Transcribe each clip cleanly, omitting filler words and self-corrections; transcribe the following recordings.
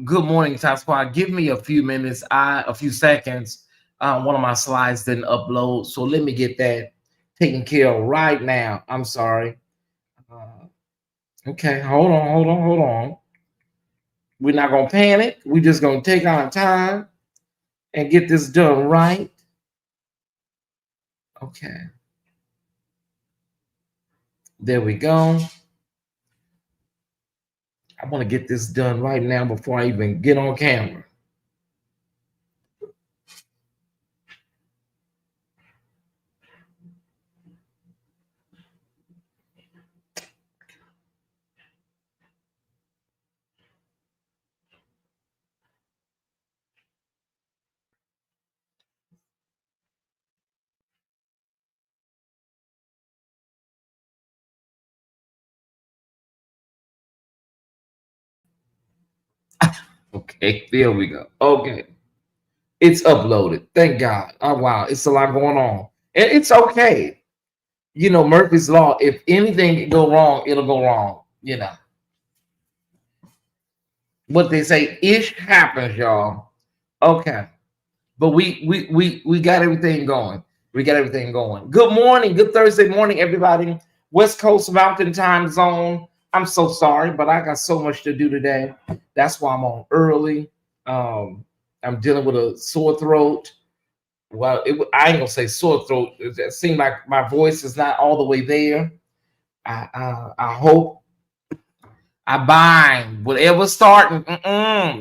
Good morning, Top Squad. Give me a few minutes, a few seconds. One of my slides didn't upload, so let me get that taken care of right now. I'm sorry. Okay, hold on. We're not gonna panic. We're just gonna take our time and get this done right. Okay, there we go. I want to get this done right now before I even get on camera. Okay, there we go. Okay, it's uploaded. Thank God. Oh wow, it's a lot going on, and it's okay. You know, Murphy's law. If anything go wrong, it'll go wrong. You know what they say. Ish happens, y'all. Okay, but we got everything going. We got everything going. Good morning. Good Thursday morning, everybody. West Coast Mountain Time Zone. I'm so sorry, but I got so much to do today. That's why I'm on early. I'm dealing with a sore throat. Well, I ain't gonna say sore throat. It seemed like my voice is not all the way there. I hope I bind whatever starting.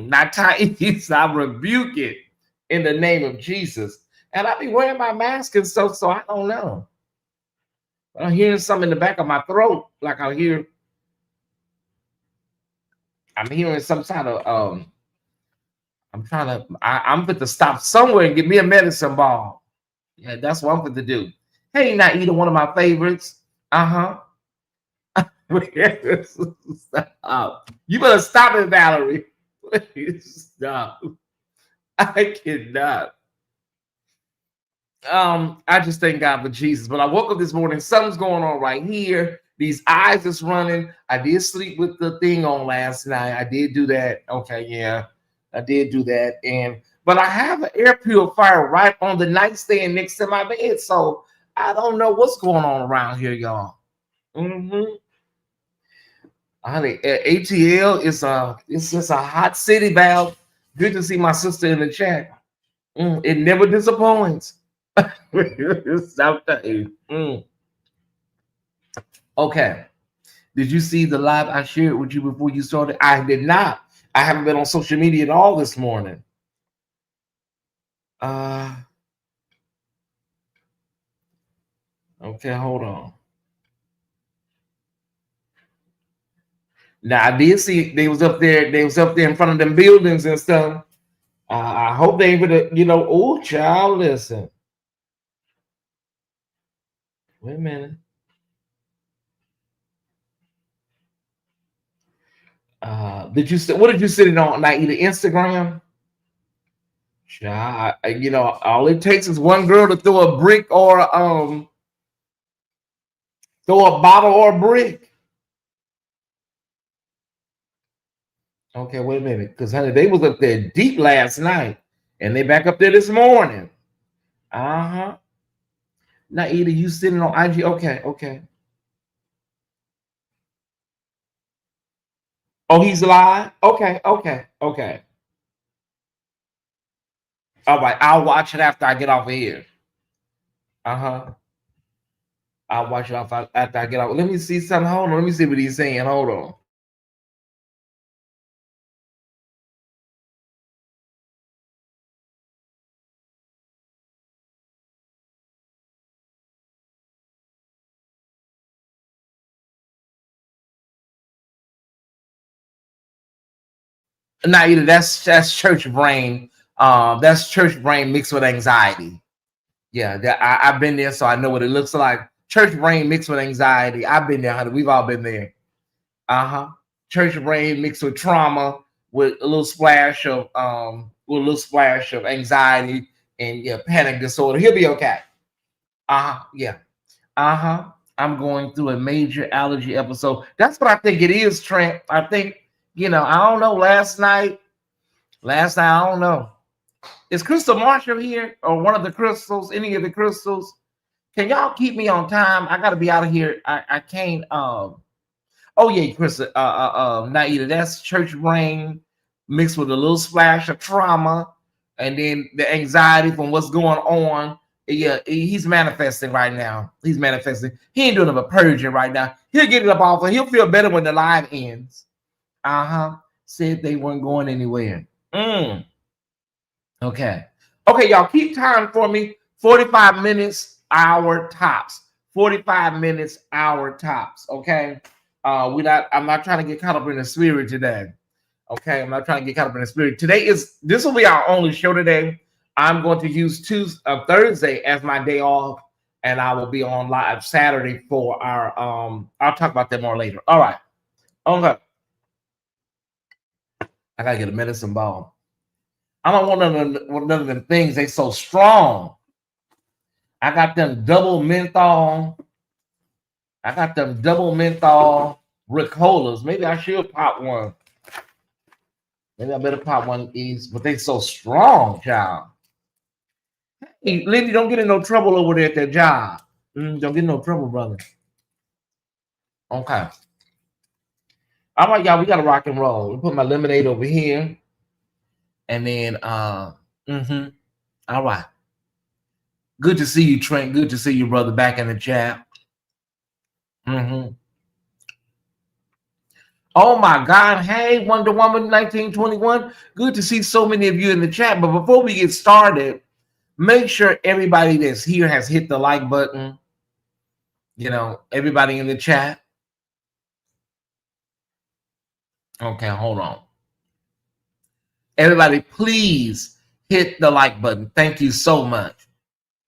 Not Tyesse. I rebuke it in the name of Jesus. And I be wearing my mask and stuff, so I don't know. I'm hearing something in the back of my throat, like I'm hearing some kind of I'm fit to stop somewhere and get me a medicine ball. Yeah, that's what I'm fit to do. Hey, not either one of my favorites. Uh-huh. Stop. You better stop it, Valerie. Please stop. I cannot. I just thank God for Jesus. But I woke up this morning, something's going on right here. These eyes is running. I did sleep with the thing on last night. I did do that. Okay, yeah, I did do that. But I have an air purifier right on the nightstand next to my bed, so I don't know what's going on around here, y'all. Honey, ATL is it's just a hot city, Val. Good to see my sister in the chat. It never disappoints. Okay. Did you see the live I shared with you before you started? I did not. I haven't been on social media at all this morning. Okay, hold on. Now I did see they was up there. They was up there in front of them buildings and stuff. I hope they able to, oh child, listen. Wait a minute. Did you what did you sitting on? Like either Instagram? Child, all it takes is one girl to throw a brick or throw a bottle or a brick. Okay, wait a minute, because honey, they was up there deep last night, and they back up there this morning. Now either you sitting on IG. Okay. Oh, he's live. Okay. All right, I'll watch it after I get off of here. I'll watch it after I get off. Let me see something. Hold on. Let me see what he's saying. Hold on. Now either that's church brain. That's church brain mixed with anxiety. Yeah, I've been there, so I know what it looks like. Church brain mixed with anxiety. I've been there, honey. We've all been there. Church brain mixed with trauma, with a little splash of anxiety and panic disorder. He'll be okay. Yeah. I'm going through a major allergy episode. That's what I think it is, Trent. I think, I don't know. Last night, I don't know. Is Crystal Marshall here or one of the crystals? Any of the crystals? Can y'all keep me on time? I gotta be out of here. I can't. Oh yeah, Crystal. Naida. That's church brain mixed with a little splash of trauma, and then the anxiety from what's going on. Yeah, he's manifesting right now. He's manifesting. He ain't doing a purging right now. He'll get it up off. He'll feel better when the live ends. Said they weren't going anywhere. Okay, y'all keep time for me. 45 minutes, hour tops. 45 minutes, hour tops. Okay. I'm not trying to get caught up in the spirit today. Okay, I'm not trying to get caught up in the spirit. This will be our only show today. I'm going to use Thursday as my day off, and I will be on live Saturday for our I'll talk about that more later. All right. Okay. I gotta get a medicine ball. I don't want none of them things. They so strong. I got them double menthol. Ricolas. Maybe I should pop one. Maybe I better pop one of these, but they so strong, child. Hey, Lindy, don't get in no trouble over there at that job. Don't get in no trouble, brother. Okay. All right, y'all, we got to rock and roll. We put my lemonade over here. And then, all right. Good to see you, Trent. Good to see you, brother, back in the chat. Oh my God. Hey, Wonder Woman 1921. Good to see so many of you in the chat. But before we get started, make sure everybody that's here has hit the like button. Everybody in the chat. Okay, hold on. Everybody, please hit the like button. Thank you so much.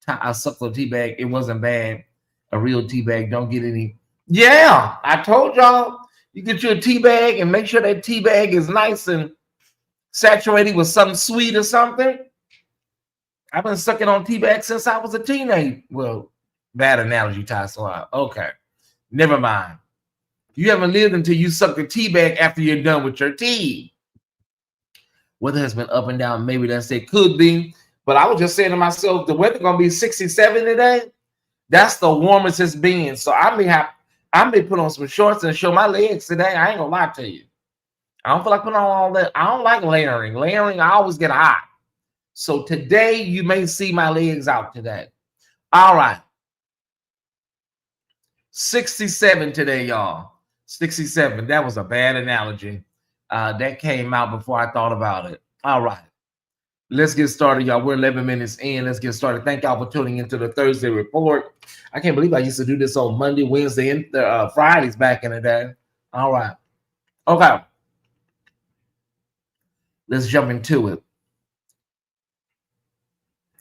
I sucked on tea bag. It wasn't bad. A real tea bag. Don't get any. Yeah, I told y'all. You get you a tea bag and make sure that tea bag is nice and saturated with something sweet or something. I've been sucking on tea bags since I was a teenager. Well, bad analogy, Tyesse. Okay, never mind. You haven't lived until you suck the tea bag after you're done with your tea. Weather has been up and down. Maybe that's it. Could be. But I was just saying to myself, the weather gonna be 67 today. That's the warmest it's been. So I may put on some shorts and show my legs today. I ain't gonna lie to you. I don't feel like putting on all that. I don't like layering. Layering, I always get hot. So today you may see my legs out today. All right. 67 today, y'all. 67. That was a bad analogy. That came out before I thought about it. All right. Let's get started, y'all. We're 11 minutes in. Let's get started. Thank y'all for tuning into the Thursday report. I can't believe I used to do this on Monday, Wednesday, and Fridays back in the day. All right. Okay. Let's jump into it.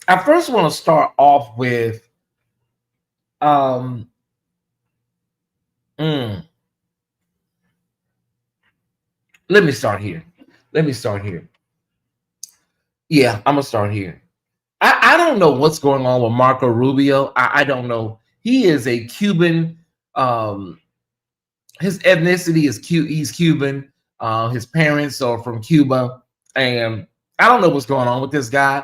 I first want to start off with let me start here. Yeah, I'm gonna start here. I don't know what's going on with Marco Rubio. I don't know. He is a Cuban. His ethnicity is he's Cuban. His parents are from Cuba, and I don't know what's going on with this guy.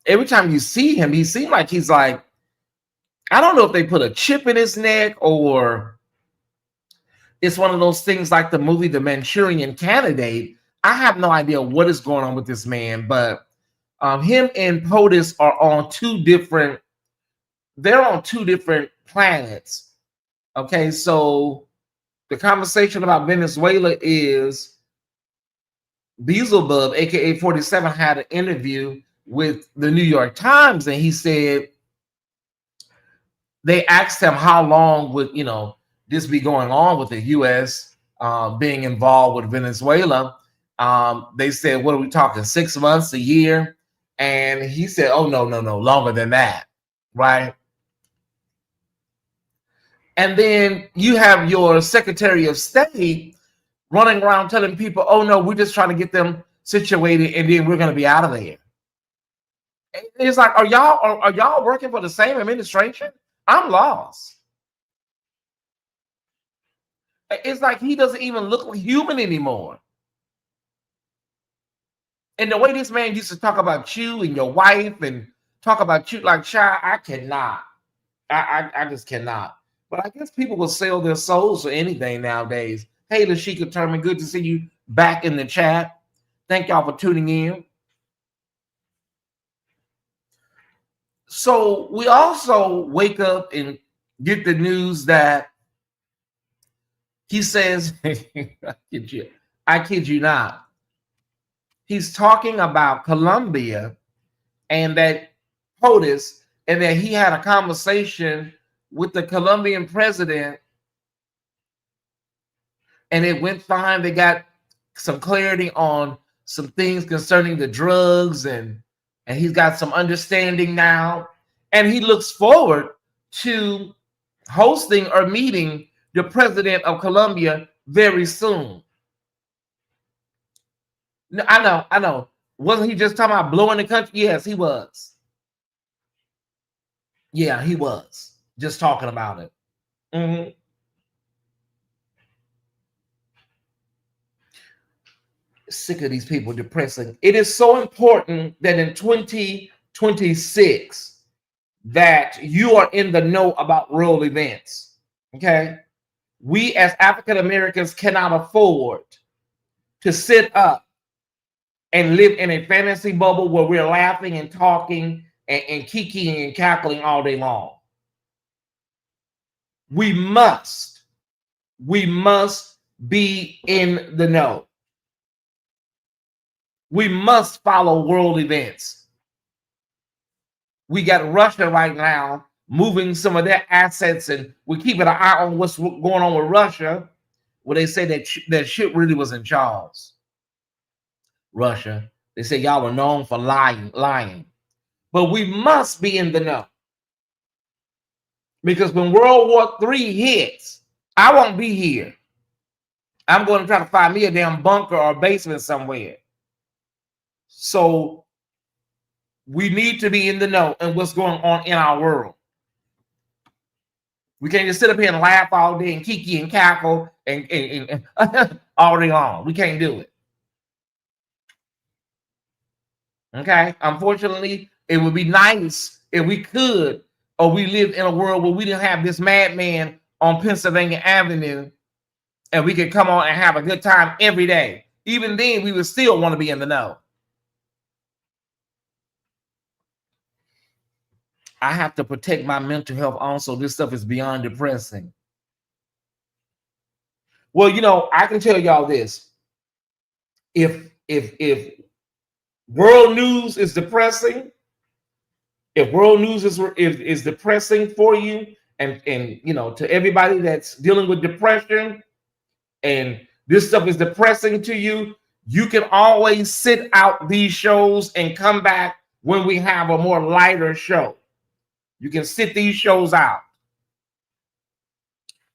Every time you see him, he seems like he's like, I don't know if they put a chip in his neck or it's one of those things like the movie The Manchurian Candidate. I have no idea what is going on with this man, but him and POTUS are on two different planets. Okay, so the conversation about Venezuela is Beelzebub, aka 47, had an interview with the New York Times, and he said they asked him how long would this be going on with the U.S. Being involved with Venezuela. They said, what are we talking, 6 months, a year? And he said, oh, no, longer than that, right? And then you have your Secretary of State running around telling people, oh, no, we're just trying to get them situated, and then we're going to be out of there. It's like, are y'all working for the same administration? I'm lost. It's like he doesn't even look human anymore. And the way this man used to talk about you and your wife and talk about you like, child, I cannot. I just cannot. But I guess people will sell their souls for anything nowadays. Hey, Lashika Turman, good to see you back in the chat. Thank y'all for tuning in. So we also wake up and get the news that he says, I kid you not. He's talking about Colombia and that POTUS, and that he had a conversation with the Colombian president, and it went fine. They got some clarity on some things concerning the drugs, and he's got some understanding now, and he looks forward to hosting or meeting the president of Colombia very soon. No, I know. Wasn't he just talking about blowing the country? Yes, he was. Yeah, he was just talking about it. Mm-hmm. Sick of these people depressing. It is so important that in 2026 that you are in the know about world events. Okay, we as African Americans cannot afford to sit up and live in a fantasy bubble where we're laughing and talking and kikiing and cackling all day long. We must be in the know. We must follow world events. We got Russia right now moving some of their assets, and we're keeping an eye on what's going on with Russia, where they say that shit really was in Charles. Russia. They say y'all were known for lying. But we must be in the know. Because when World War III hits, I won't be here. I'm going to try to find me a damn bunker or basement somewhere. So we need to be in the know and what's going on in our world. We can't just sit up here and laugh all day and kiki and cackle and all day long. We can't do it. Okay. Unfortunately, it would be nice if we could, or we lived in a world where we didn't have this madman on Pennsylvania Avenue and we could come on and have a good time every day. Even then, we would still want to be in the know. I have to protect my mental health also. This stuff is beyond depressing. Well, you know, I can tell y'all this. If world news is depressing, if world news is depressing for you, and you know, to everybody that's dealing with depression, and this stuff is depressing to you, you can always sit out these shows and come back when we have a more lighter show. You can sit these shows out.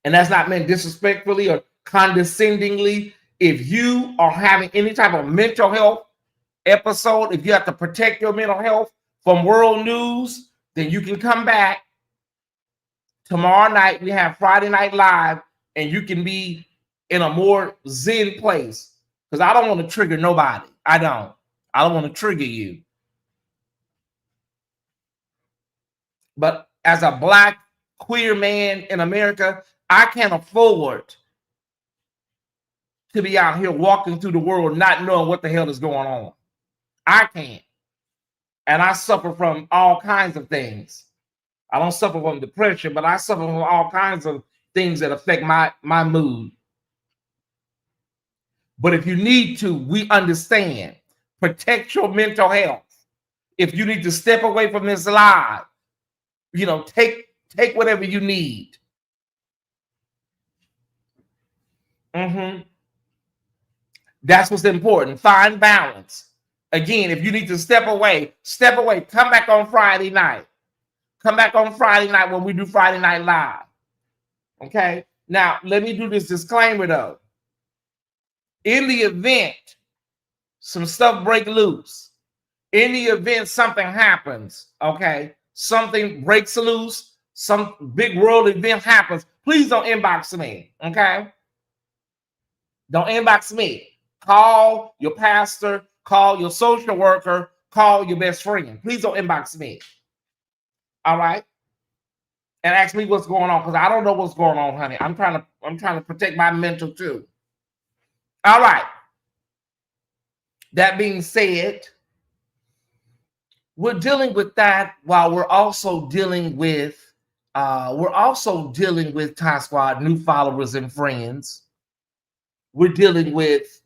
And that's not meant disrespectfully or condescendingly. If you are having any type of mental health episode, if you have to protect your mental health from world news, then you can come back. Tomorrow night, we have Friday Night Live, and you can be in a more zen place. Because I don't want to trigger nobody. I don't want to trigger you. But as a Black queer man in America, I can't afford to be out here walking through the world not knowing what the hell is going on. I can't. And I suffer from all kinds of things. I don't suffer from depression, but I suffer from all kinds of things that affect my mood. But if you need to, we understand. Protect your mental health. If you need to step away from this live, you know, take whatever you need. That's what's important. Find balance. Again, if you need to step away, step away. Come back on Friday night. Come back on Friday night when we do Friday Night Live. Okay? Now, let me do this disclaimer, though. In the event some stuff break loose, in the event something happens, okay, something breaks loose, some big world event happens, please don't inbox me, okay? Don't inbox me. Call your pastor, call your social worker, call your best friend. Please don't inbox me. All right? And ask me what's going on, because I don't know what's going on, honey. I'm trying to protect my mental too. All right. That being said, we're dealing with that while we're also dealing with Ty Squad, new followers and friends. We're dealing with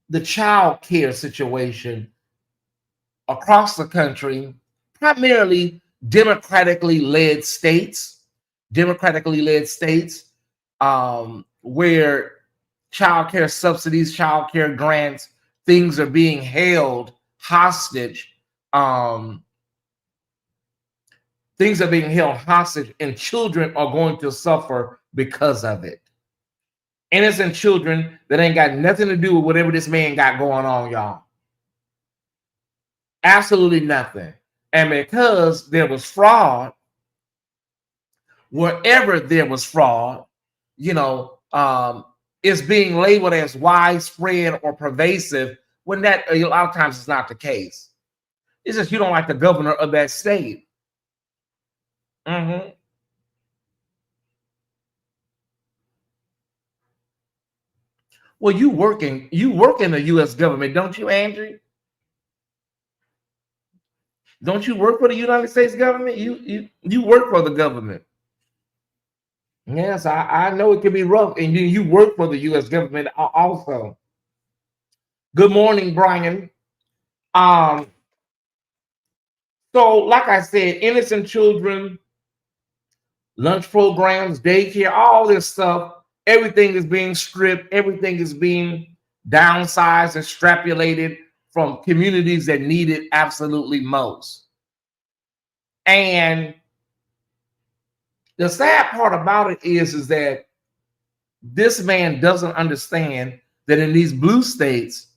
the child care situation across the country, primarily democratically led states, where child care subsidies, child care grants, things are being held hostage. Things are being held hostage, and children are going to suffer because of it. Innocent children that ain't got nothing to do with whatever this man got going on, y'all. Absolutely nothing. And because there was fraud, wherever there was fraud, you know, it's being labeled as widespread or pervasive, when that a lot of times is not the case. It's just you don't like the governor of that state. Well, you work in the U.S. government, don't you, Andrew? Don't you work for the United States government? You work for the government. Yes, I know it can be rough, and you work for the U.S. government also. Good morning, Brian. So like I said, innocent children, lunch programs, daycare, all this stuff, everything is being stripped, everything is being downsized, extrapolated from communities that need it absolutely most. And the sad part about it is that this man doesn't understand that in these blue states,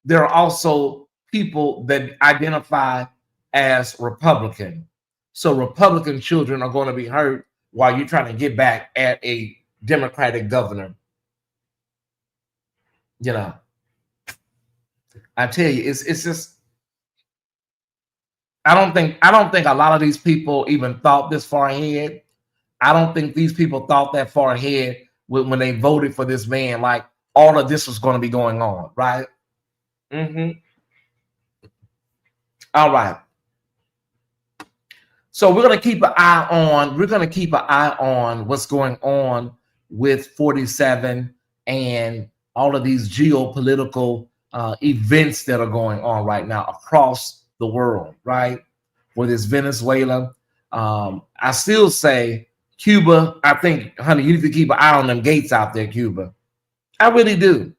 there are also people that identify as Republican. So Republican children are going to be hurt while you're trying to get back at a Democratic governor. You know, I tell you, it's just I don't think a lot of these people even thought this far ahead. I don't think these people thought that far ahead when they voted for this man. Like all of this was going to be going on, right? Mm-hmm. All right. So we're going to keep an eye on. We're going to keep an eye on what's going on with 47 and all of these geopolitical events that are going on right now across the world, right? Whether it's Venezuela, I still say Cuba. I think, honey, you need to keep an eye on them gates out there, Cuba. I really do.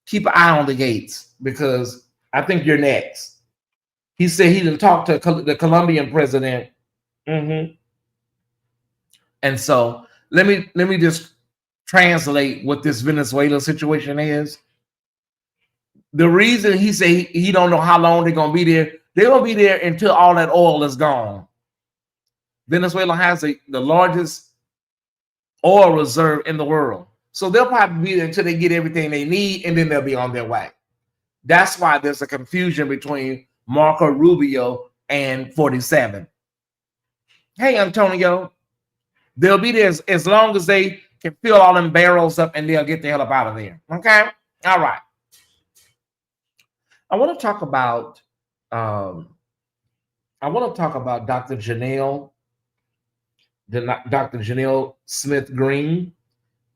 Keep an eye on the gates because I think you're next. He said he didn't talk to the Colombian president. Mm-hmm. And so let me just translate what this Venezuela situation is. The reason he say he don't know how long they're gonna be there, they're gonna be there until all that oil is gone. Venezuela has the largest oil reserve in the world. So they'll probably be there until they get everything they need, and then they'll be on their way. That's why there's a confusion between Marco Rubio and 47. Hey, Antonio, they'll be there as long as they can fill all them barrels up, and they'll get the hell up out of there. Okay? All right. I want to talk about Dr. Janelle Smith Green.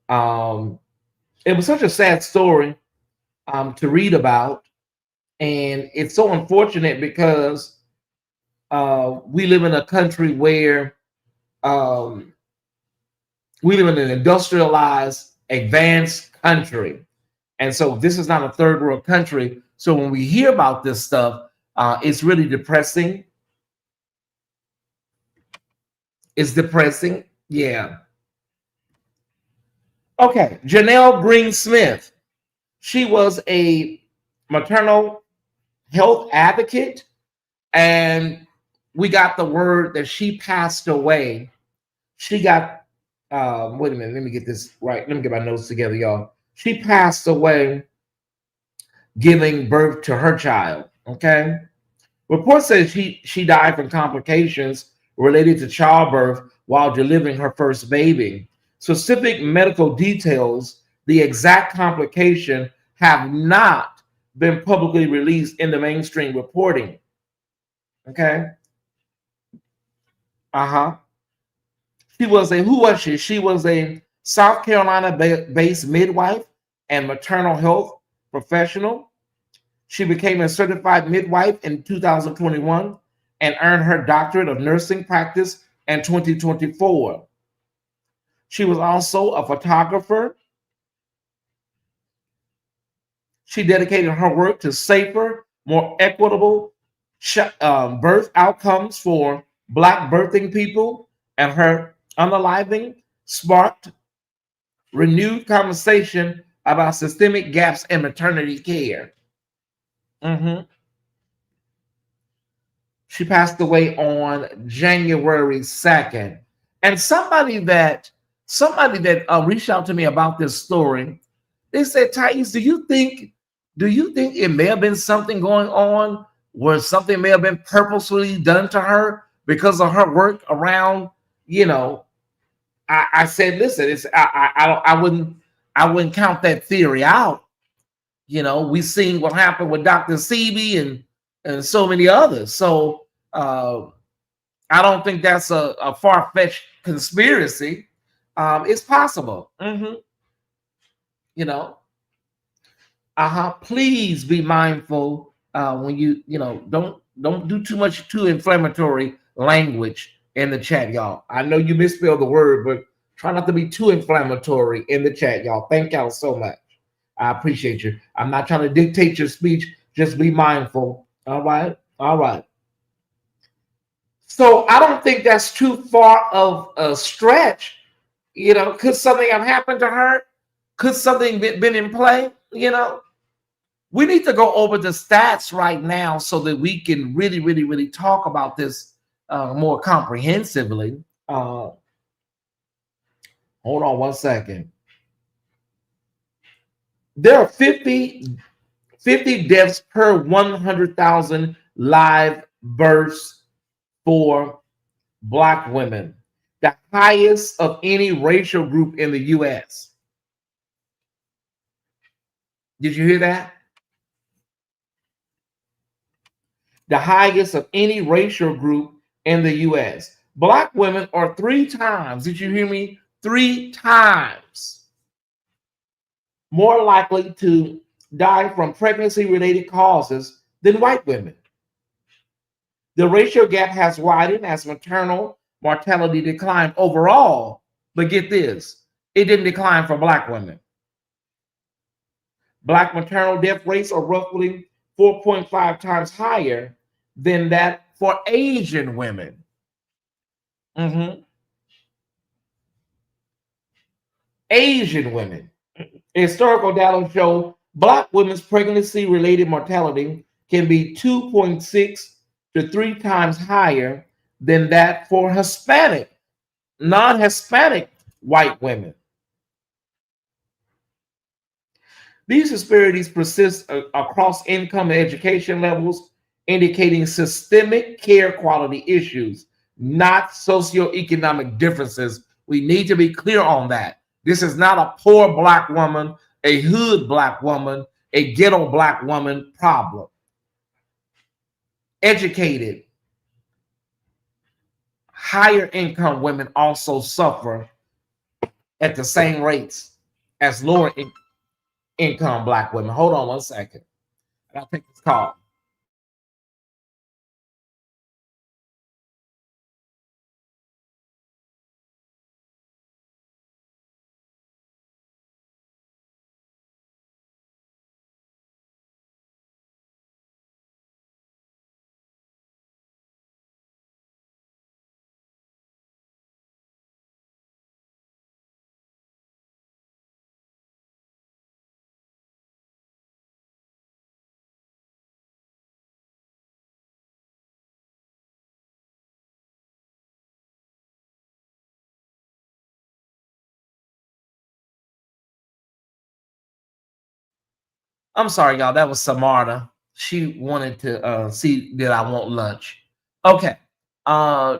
It was such a sad story to read about, and it's so unfortunate because we live in a country where we live in an industrialized, advanced country. And so this is not a third world country. So when we hear about this stuff, it's really depressing. It's depressing. Yeah. Okay. Janelle Green Smith. She was a maternal health advocate. And we got the word that she passed away. She got, wait a minute. Let me get this right. Let me get my notes together, y'all. She passed away giving birth to her child. Okay. Report says she died from complications related to childbirth while delivering her first baby. Specific medical details, the exact complication, have not been publicly released in the mainstream reporting. Okay. Who was she? She was a South Carolina-based midwife and maternal health professional. She became a certified midwife in 2021 and earned her doctorate of nursing practice in 2024. She was also a photographer. She dedicated her work to safer, more equitable birth outcomes for Black birthing people, and her unaliving sparked renewed conversation about systemic gaps in maternity care. She passed away on January 2nd. And somebody that reached out to me about this story, they said, Tyesse, do you think it may have been something going on where something may have been purposefully done to her because of her work around, I said, listen, I wouldn't count that theory out. We've seen what happened with Dr. Sebi and so many others. So I don't think that's a far-fetched conspiracy. It's possible. Please be mindful when you don't do too inflammatory language in the chat, y'all. I know you misspelled the word, but try not to be too inflammatory in the chat, y'all. Thank y'all so much. I appreciate you. I'm not trying to dictate your speech. Just be mindful. All right. So I don't think that's too far of a stretch. Could something have happened to her? Could something been in play? We need to go over the stats right now so that we can really talk about this more comprehensively. Hold on one second. There are 50 deaths per 100,000 live births for Black women, the highest of any racial group in the U.S. Did you hear that? The highest of any racial group in the U.S. Black women are 3 times, did you hear me? 3 times more likely to die from pregnancy-related causes than white women. The racial gap has widened as maternal mortality declined overall, but get this, it didn't decline for Black women. Black maternal death rates are roughly 4.5 times higher than that for Asian women. Asian women. Historical data show Black women's pregnancy-related mortality can be 2.6 to 3 times higher than that for Hispanic, non-Hispanic white women. These disparities persist across income and education levels, indicating systemic care quality issues, not socioeconomic differences. We need to be clear on that. This is not a poor Black woman, a hood Black woman, a ghetto Black woman problem. Educated, higher income women also suffer at the same rates as lower income Black women. Hold on one second. I'll take this call. I'm sorry, y'all. That was Samarta. She wanted to see that I want lunch. Okay. I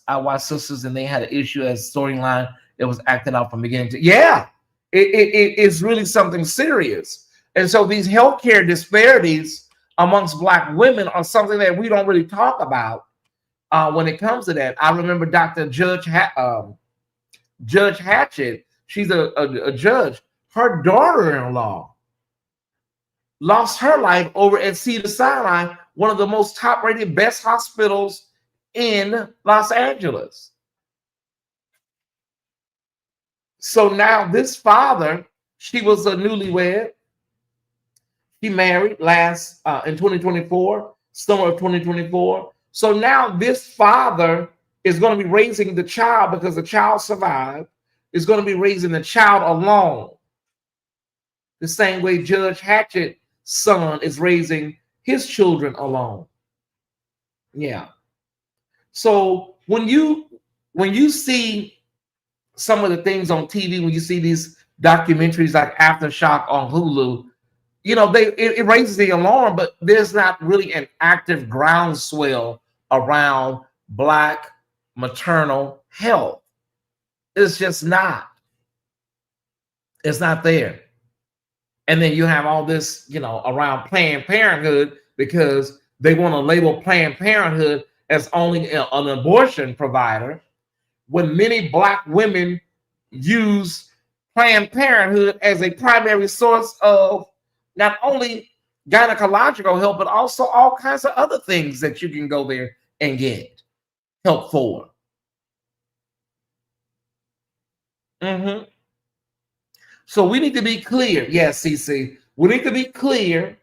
watched Sisters and they had an issue as storyline. It was acted out from beginning to yeah. It's really something serious. And so these healthcare disparities amongst Black women are something that we don't really talk about when it comes to that. I remember Dr. Judge Hatchett. She's a judge. Her daughter-in-law lost her life over at Cedars-Sinai, one of the most top-rated, best hospitals in Los Angeles. So now this father, she was a newlywed. She married in 2024, summer of 2024. So now this father is going to be raising the child because the child survived, is going to be raising the child alone. The same way Judge Hatchett's son is raising his children alone. Yeah. So when you see some of the things on TV, when you see these documentaries like Aftershock on Hulu, you know, it raises the alarm, but there's not really an active groundswell around Black maternal health. It's just not. It's not there. And then you have all this, you know, around Planned Parenthood because they want to label Planned Parenthood as only an abortion provider, when many Black women use Planned Parenthood as a primary source of not only gynecological help, but also all kinds of other things that you can go there and get help for. So we need to be clear. Yes, CC. We need to be clear.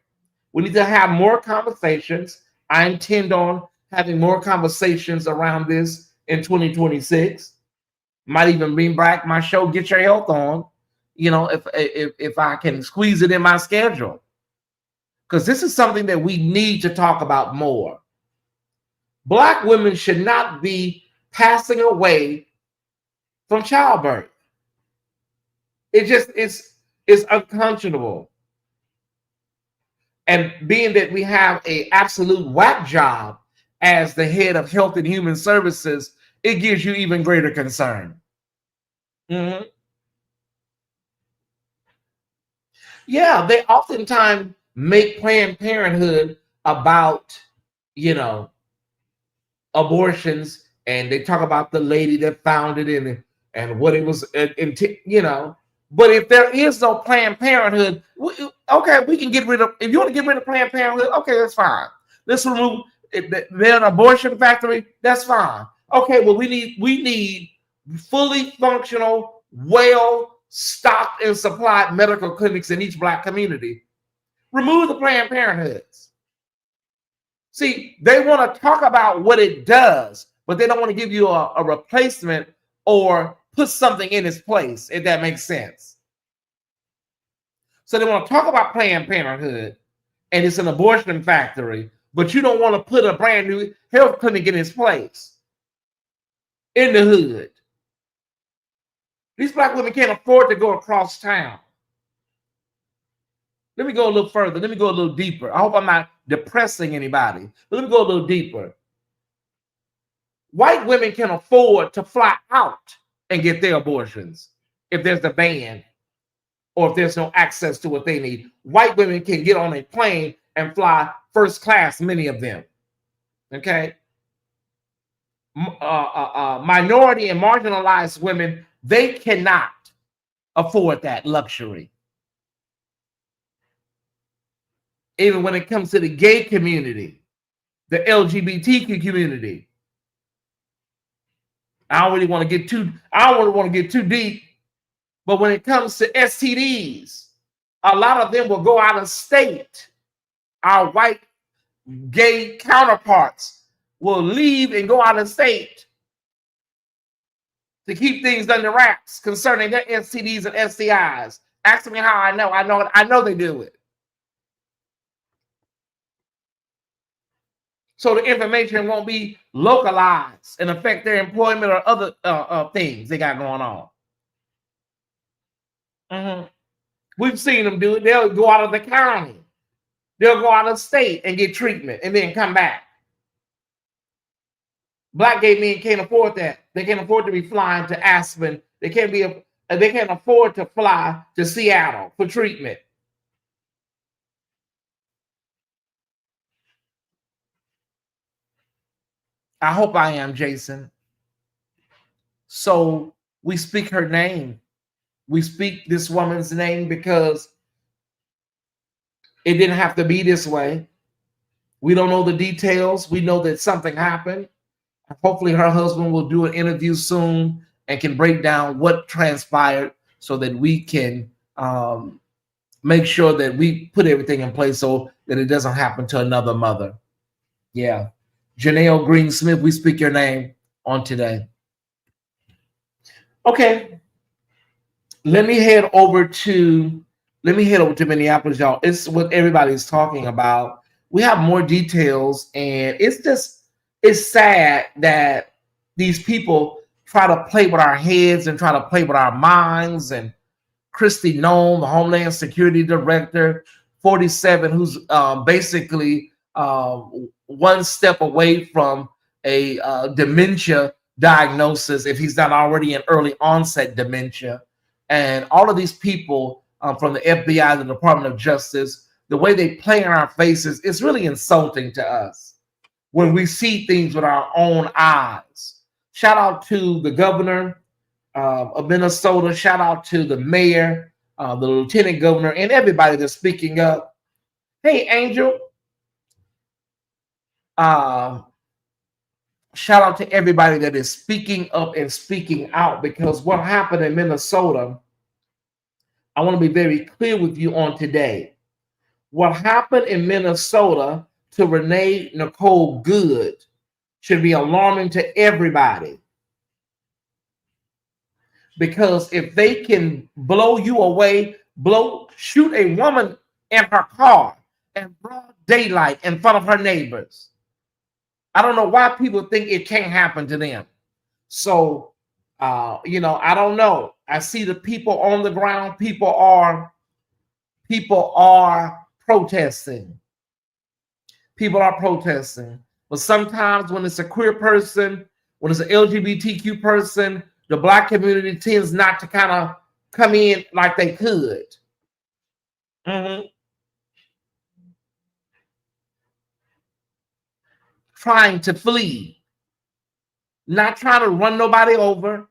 We need to have more conversations. I intend on having more conversations around this in 2026. Might even bring back my show, Get Your Health On, you know, if I can squeeze it in my schedule. because this is something that we need to talk about more. Black women should not be passing away from childbirth. It just is unconscionable. And being that we have a absolute whack job as the head of Health and Human Services, it gives you even greater concern. Mm-hmm. Yeah, they oftentimes make Planned Parenthood about, abortions, and they talk about the lady that founded it and what it was, But if there is no Planned Parenthood, okay, we can get rid of. If you want to get rid of Planned Parenthood, okay, that's fine. Let's remove. They're an abortion factory. That's fine. Okay, well, we need fully functional, well stocked and supplied medical clinics in each Black community. Remove the Planned Parenthoods. See, they want to talk about what it does, but they don't want to give you a replacement or put something in its place, if that makes sense. So they want to talk about Planned Parenthood, and it's an abortion factory, but you don't want to put a brand new health clinic in its place in the hood. These Black women can't afford to go across town. Let me go a little further. Let me go a little deeper. I hope I'm not depressing anybody. But let me go a little deeper. White women can afford to fly out and get their abortions if there's a ban or if there's no access to what they need. White women can get on a plane and fly first class, many of them. Okay? Minority and marginalized women, they cannot afford that luxury. Even when it comes to the gay community, the LGBTQ community. I don't really want to get too deep, but when it comes to STDs, a lot of them will go out of state. Our white gay counterparts will leave and go out of state to keep things under wraps concerning their STDs and STIs. Ask me how I know. I know they do it. So the information won't be localized and affect their employment or other things they got going on. Mm-hmm. We've seen them do it. They'll go out of the county. They'll go out of state and get treatment and then come back. Black gay men can't afford that. They can't afford to be flying to Aspen. They can't afford to fly to Seattle for treatment. I hope I am, Jason. So we speak her name. We speak this woman's name because it didn't have to be this way. We don't know the details. We know that something happened. Hopefully her husband will do an interview soon and can break down what transpired so that we can make sure that we put everything in place so that it doesn't happen to another mother. Yeah. Janelle Green Smith, we speak your name on today. Okay. Let me head over to Minneapolis, y'all. It's what everybody's talking about. We have more details, and it's sad that these people try to play with our heads and try to play with our minds. And Kristi Noem, the Homeland Security Director, 47, who's basically one step away from a dementia diagnosis, if he's not already in early onset dementia. And all of these people from the FBI, the Department of Justice, the way they play in our faces, it's really insulting to us when we see things with our own eyes. Shout out to the governor of Minnesota. Shout out to the mayor, the lieutenant governor, and everybody that's speaking up. Hey, Angel. Shout out to everybody that is speaking up and speaking out, because what happened in Minnesota, I want to be very clear with you on today. What happened in Minnesota to Renee Nicole Good should be alarming to everybody. Because if they can blow you away, shoot a woman in her car, in broad daylight in front of her neighbors. I don't know why people think it can't happen to them. So, I don't know. I see the people on the ground. People are protesting. People are protesting. But sometimes when it's a queer person, when it's an LGBTQ person, the Black community tends not to kind of come in like they could. Mm-hmm. Trying to flee, not trying to run nobody over,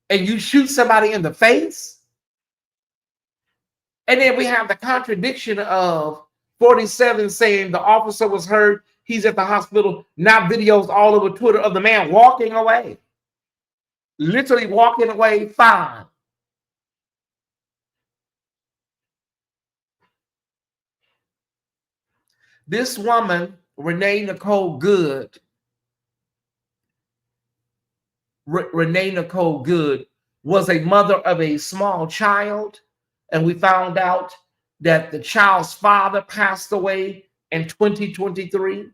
and you shoot somebody in the face. And then we have the contradiction of 47 saying the officer was hurt, he's at the hospital. Now videos all over Twitter of the man walking away. Literally walking away fine. This woman, Renee Nicole Good, was a mother of a small child. And we found out that the child's father passed away in 2023.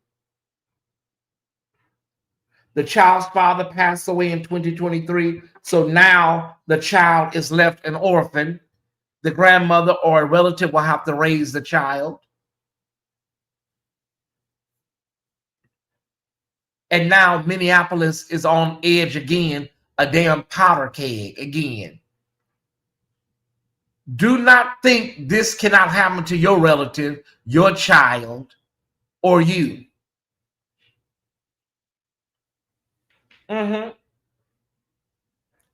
The child's father passed away in 2023. So now the child is left an orphan. The grandmother or a relative will have to raise the child. And now Minneapolis is on edge again, a damn powder keg again. Do not think this cannot happen to your relative, your child, or you. Mm-hmm.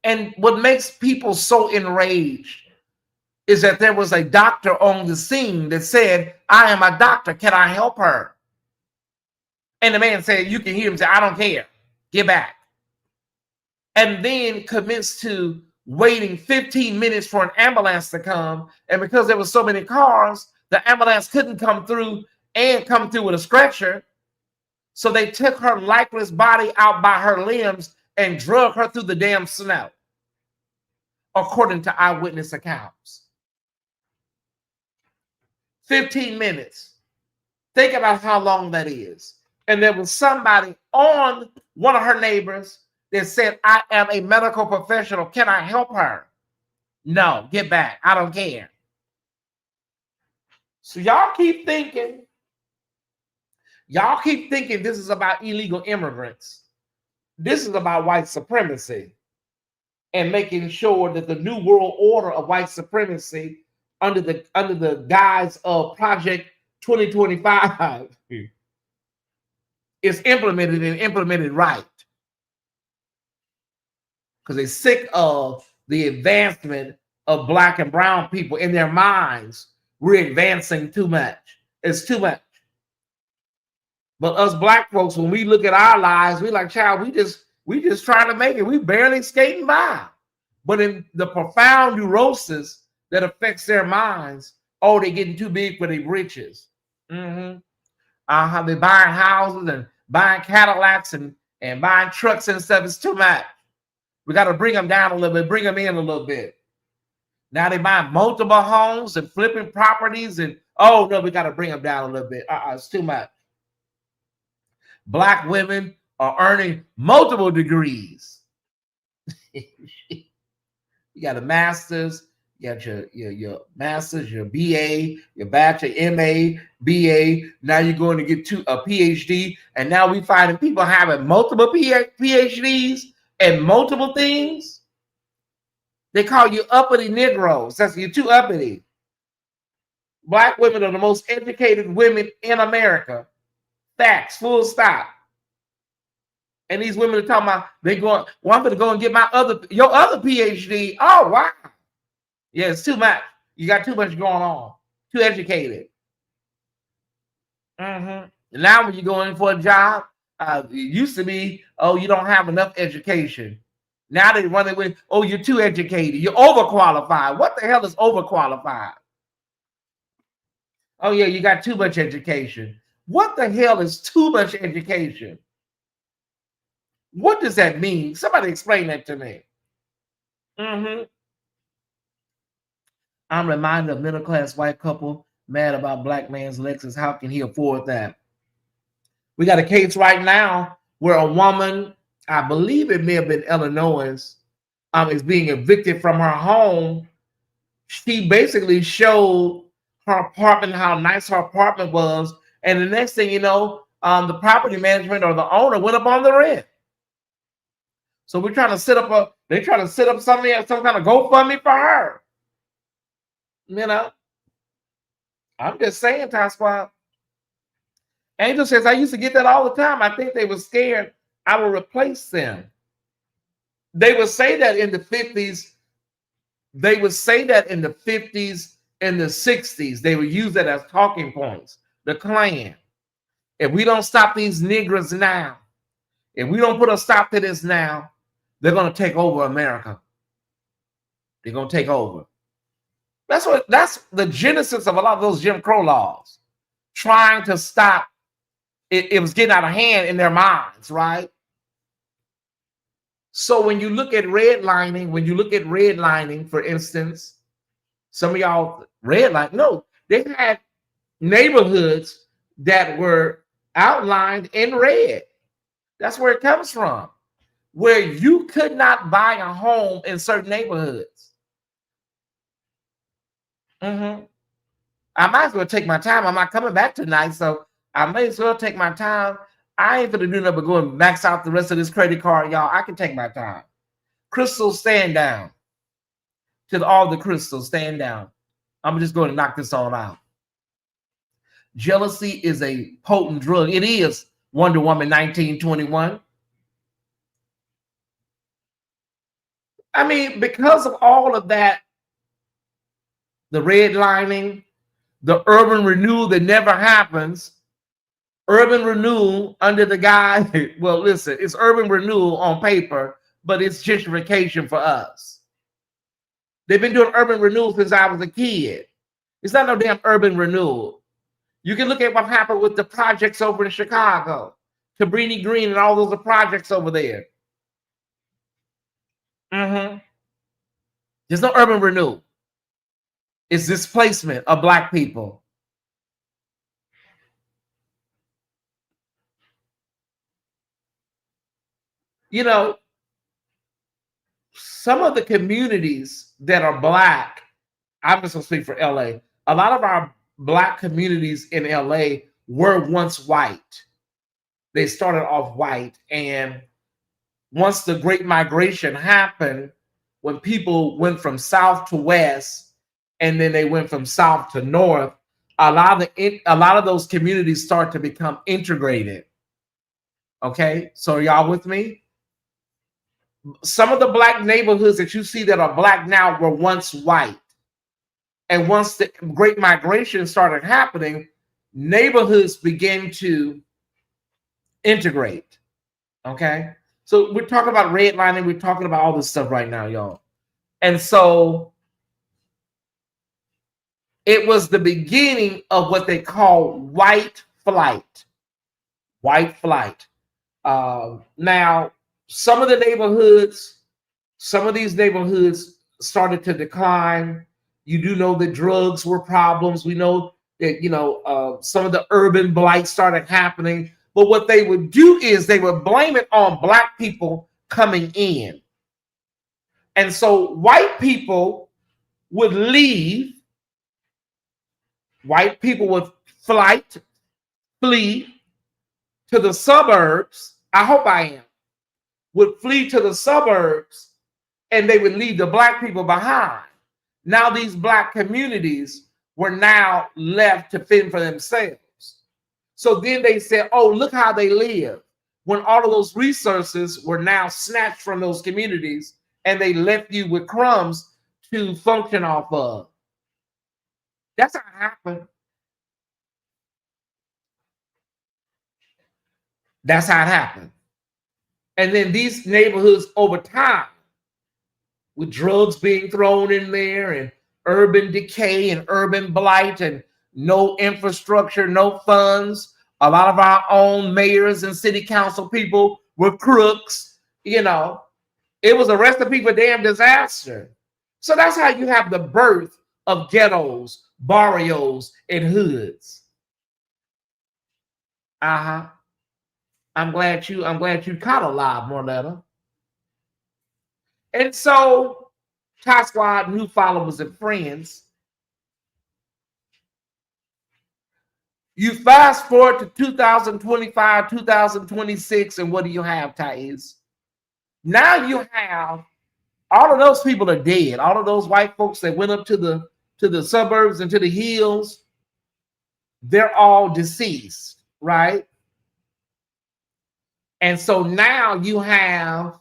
And what makes people so enraged is that there was a doctor on the scene that said, I am a doctor. Can I help her? And the man said, you can hear him say, I don't care. Get back. And then commits to waiting 15 minutes for an ambulance to come. And because there were so many cars, the ambulance couldn't come through and come through with a stretcher. So they took her lifeless body out by her limbs and drug her through the damn snow, according to eyewitness accounts. 15 minutes. Think about how long that is. And there was somebody on one of her neighbors that said, I am a medical professional. Can I help her? No, get back. I don't care. So y'all keep thinking this is about illegal immigrants. This is about white supremacy and making sure that the new world order of white supremacy under the guise of Project 2025 is implemented and implemented right. Because they're sick of the advancement of Black and brown people. In their minds, we're advancing too much. It's too much. But us Black folks, when we look at our lives, we're like, child, we just trying to make it. We barely skating by. But in the profound neurosis that affects their minds, oh, they're getting too big for their britches. Mm-hmm. They're buying houses and buying Cadillacs and buying trucks and stuff. It's too much. We got to bring them down a little bit, bring them in a little bit. Now they buy multiple homes and flipping properties, and oh no, we got to bring them down a little bit. It's too much. Black women are earning multiple degrees. You got a master's, you got your master's, your BA, your bachelor, MA, BA. Now you're going to get a PhD, and now we finding people having multiple PhDs and multiple things. They call you uppity Negroes. You're too uppity. Black women are the most educated women in America. Facts, full stop. And these women are talking about I'm going to go and get your other PhD. Oh, wow. Yeah, it's too much. You got too much going on. Too educated. Mm-hmm. Now when you go in for a job, it used to be, oh, you don't have enough education. Now they run it with, oh, you're too educated. You're overqualified. What the hell is overqualified? Oh, yeah, you got too much education. What the hell is too much education? What does that mean? Somebody explain that to me. Mm-hmm. I'm reminded of a middle-class white couple Mad about black man's Lexus. How can he afford that? We got a case right now where a woman, I believe it may have been Illinois, is being evicted from her home. She basically showed her apartment, how nice her apartment was, and the next thing you know, the property management or the owner went up on the rent. So we're trying to set up they're trying to set up some kind of GoFundMe for her. You know, I'm just saying, Ty Squad. Angel says, I used to get that all the time. I think they were scared I would replace them. They would say that in the 50s. They would say that in the 50s and the 60s. They would use that as talking points. The Klan. If we don't stop these niggers now, if we don't put a stop to this now, they're going to take over America. They're going to take over. That's the genesis of a lot of those Jim Crow laws. Trying to stop. It was getting out of hand in their minds, right? So when you look at redlining, for instance, some of y'all redline. No, they had neighborhoods that were outlined in red. That's where it comes from. Where you could not buy a home in certain neighborhoods. I might as well take my time. I'm not coming back tonight, so I may as well take my time. I ain't gonna do nothing but go and max out the rest of this credit card, y'all. I can take my time. Crystal, stand down. To all the crystals, stand down. I'm just going to knock this all out. Jealousy is a potent drug. It is. Wonder Woman 1921. I mean, because of all of that, the redlining, the urban renewal that never happens, urban renewal under the guy, well, listen, it's urban renewal on paper, but it's gentrification for us. They've been doing urban renewal since I was a kid. It's not no damn urban renewal. You can look at what happened with the projects over in Chicago, Cabrini Green and all those projects over there. There's no urban renewal. It's displacement of black people. You know, some of the communities that are black, I'm just going to speak for LA. A lot of our black communities in LA were once white. They started off white. And once the Great Migration happened, when people went from south to west, and then they went from south to north, a lot of those communities start to become integrated. Okay, so are y'all with me? Some of the black neighborhoods that you see that are black now were once white. And once the Great Migration started happening, neighborhoods began to integrate. Okay, so we're talking about redlining, we're talking about all this stuff right now, y'all. And so it was the beginning of what they call white flight. White flight. Now, some of these neighborhoods started to decline. You do know that drugs were problems. We know that, some of the urban blight started happening. But what they would do is they would blame it on black people coming in. And so white people would leave. White people would flee to the suburbs. I hope I am. Would flee to the suburbs, and they would leave the black people behind. Now these black communities were now left to fend for themselves. So then they said, oh, look how they live. When all of those resources were now snatched from those communities, and they left you with crumbs to function off of. That's how it happened. That's how it happened. And then these neighborhoods over time, with drugs being thrown in there and urban decay and urban blight and no infrastructure, no funds. A lot of our own mayors and city council people were crooks. It was a recipe for damn disaster. So that's how you have the birth of ghettos barrios, and hoods. Uh-huh. I'm glad you caught a live, Morletta. And so, Ty Squad, new followers and friends, you fast forward to 2025, 2026, and what do you have, Tyesse? Now you have all of those people are dead. All of those white folks that went up to the suburbs and to the hills, they're all deceased, right? And so now you have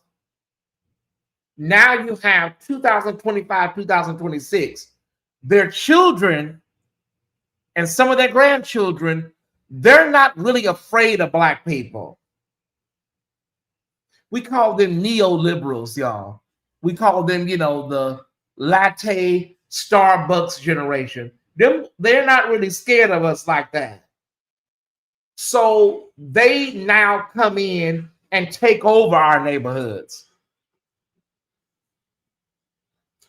2025, 2026. Their children and some of their grandchildren, they're not really afraid of black people. We call them neoliberals, y'all. We call them, the latte Starbucks generation. They're not really scared of us like that. So they now come in and take over our neighborhoods.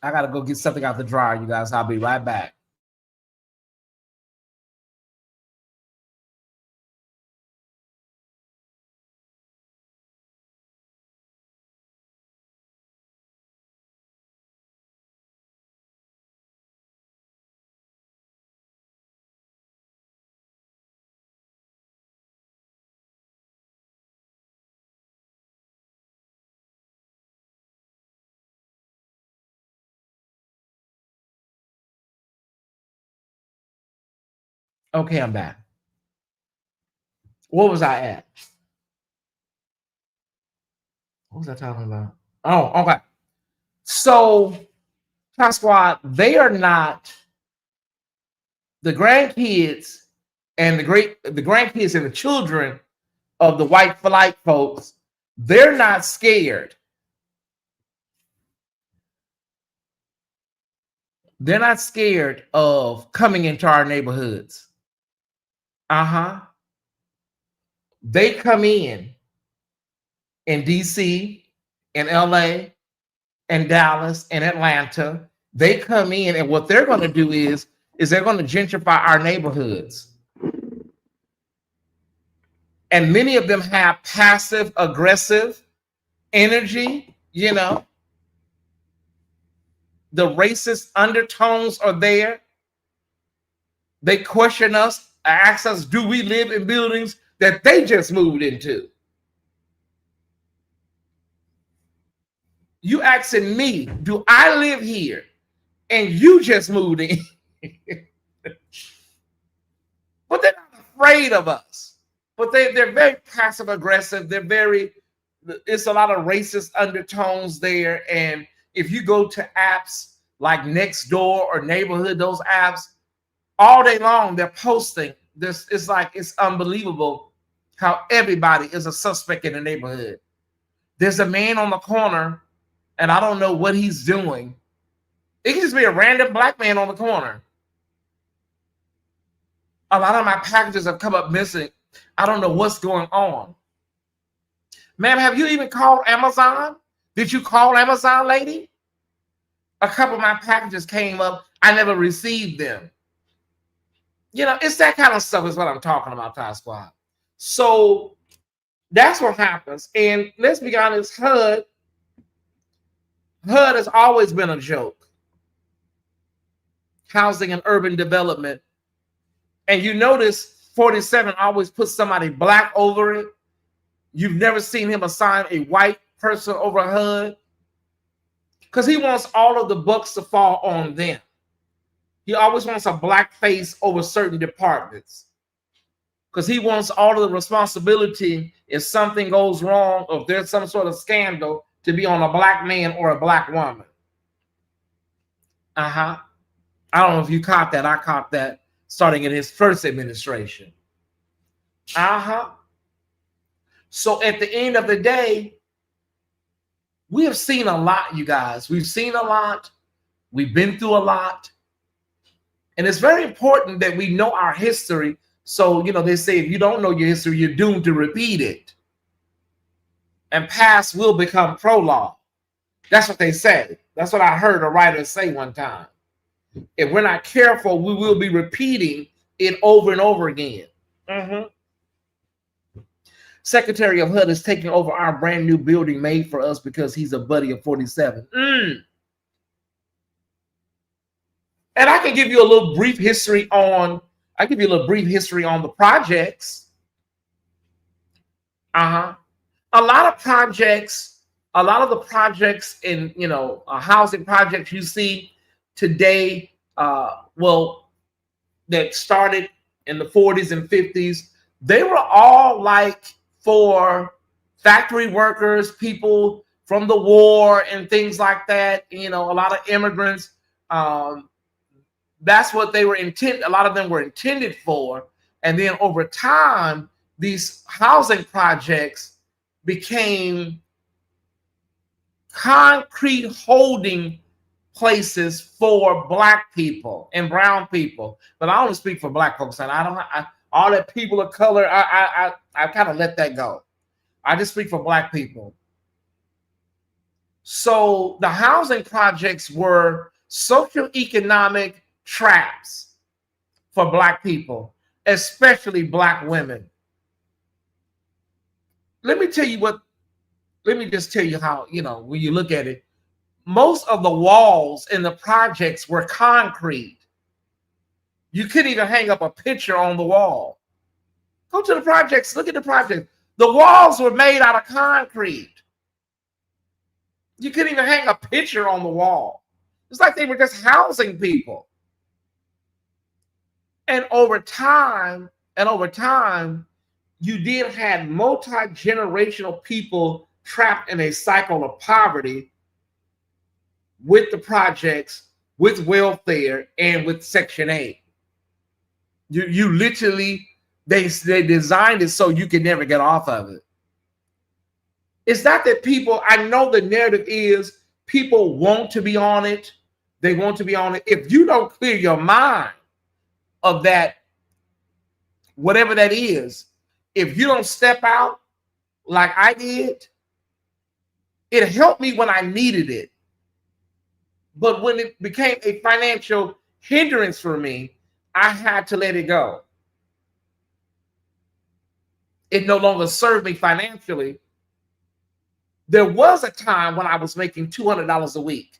I got to go get something out the dryer, you guys. I'll be right back. Okay, I'm back. What was I at? What was I talking about? Oh, okay. So, Ty Squad, they are not the grandkids and the grandkids and the children of the white flight folks. They're not scared. They're not scared of coming into our neighborhoods. Uh-huh. They come in DC, in LA, and Dallas, and Atlanta. They come in, and what they're going to do is they're going to gentrify our neighborhoods. And many of them have passive aggressive energy, the racist undertones are there. They question us, ask us, do we live in buildings that they just moved into? You asking me, do I live here and you just moved in? But they're not afraid of us. But they're very passive aggressive. It's a lot of racist undertones there. And if you go to apps like Nextdoor or Neighborhood, those apps, all day long they're posting this. It's unbelievable how everybody is a suspect in the neighborhood. There's a man on the corner, and I don't know what he's doing. It can just be a random black man on the corner. A lot of my packages have come up missing. I don't know what's going on. Ma'am, have you even called Amazon? Did you call Amazon, lady? A couple of my packages came up. I never received them. It's that kind of stuff is what I'm talking about, Ty Squad. So that's what happens. And let's be honest, HUD has always been a joke. Housing and urban development. And you notice 47 always puts somebody black over it. You've never seen him assign a white person over HUD because he wants all of the bucks to fall on them. He always wants a black face over certain departments because he wants all of the responsibility if something goes wrong or if there's some sort of scandal to be on a black man or a black woman. I don't know if you caught that. I caught that starting in his first administration. So at the end of the day, we have seen a lot, you guys. We've seen a lot. We've been through a lot. And it's very important that we know our history. So, they say if you don't know your history, you're doomed to repeat it. And past will become prologue. That's what they say. That's what I heard a writer say one time. If we're not careful, we will be repeating it over and over again. Secretary of HUD is taking over our brand new building made for us because he's a buddy of 47. And I can give you a little brief history on, the projects. A lot of the projects in, housing projects you see today, that started in the 40s and 50s, they were all like for factory workers, people from the war and things like that. A lot of immigrants. That's what they were intended. A lot of them were intended for. And then over time, these housing projects became concrete holding places for Black people and brown people. But I only speak for Black folks, and all that people of color, I kind of let that go. I just speak for Black people. So the housing projects were socioeconomic traps for Black people, especially Black women. Let me just tell you how, when you look at it, most of the walls in the projects were concrete. You couldn't even hang up a picture on the wall. Go to the projects, look at the project. The walls were made out of concrete. You couldn't even hang a picture on the wall. It's like they were just housing people. And over time, you did have multi-generational people trapped in a cycle of poverty with the projects, with welfare, and with Section 8. You literally, they designed it so you can never get off of it. It's not that people, I know the narrative is people want to be on it. They want to be on it. If you don't clear your mind of that, whatever that is, if you don't step out like I did, it helped me when I needed it. But when it became a financial hindrance for me, I had to let it go. It no longer served me financially. There was a time when I was making $200 a week,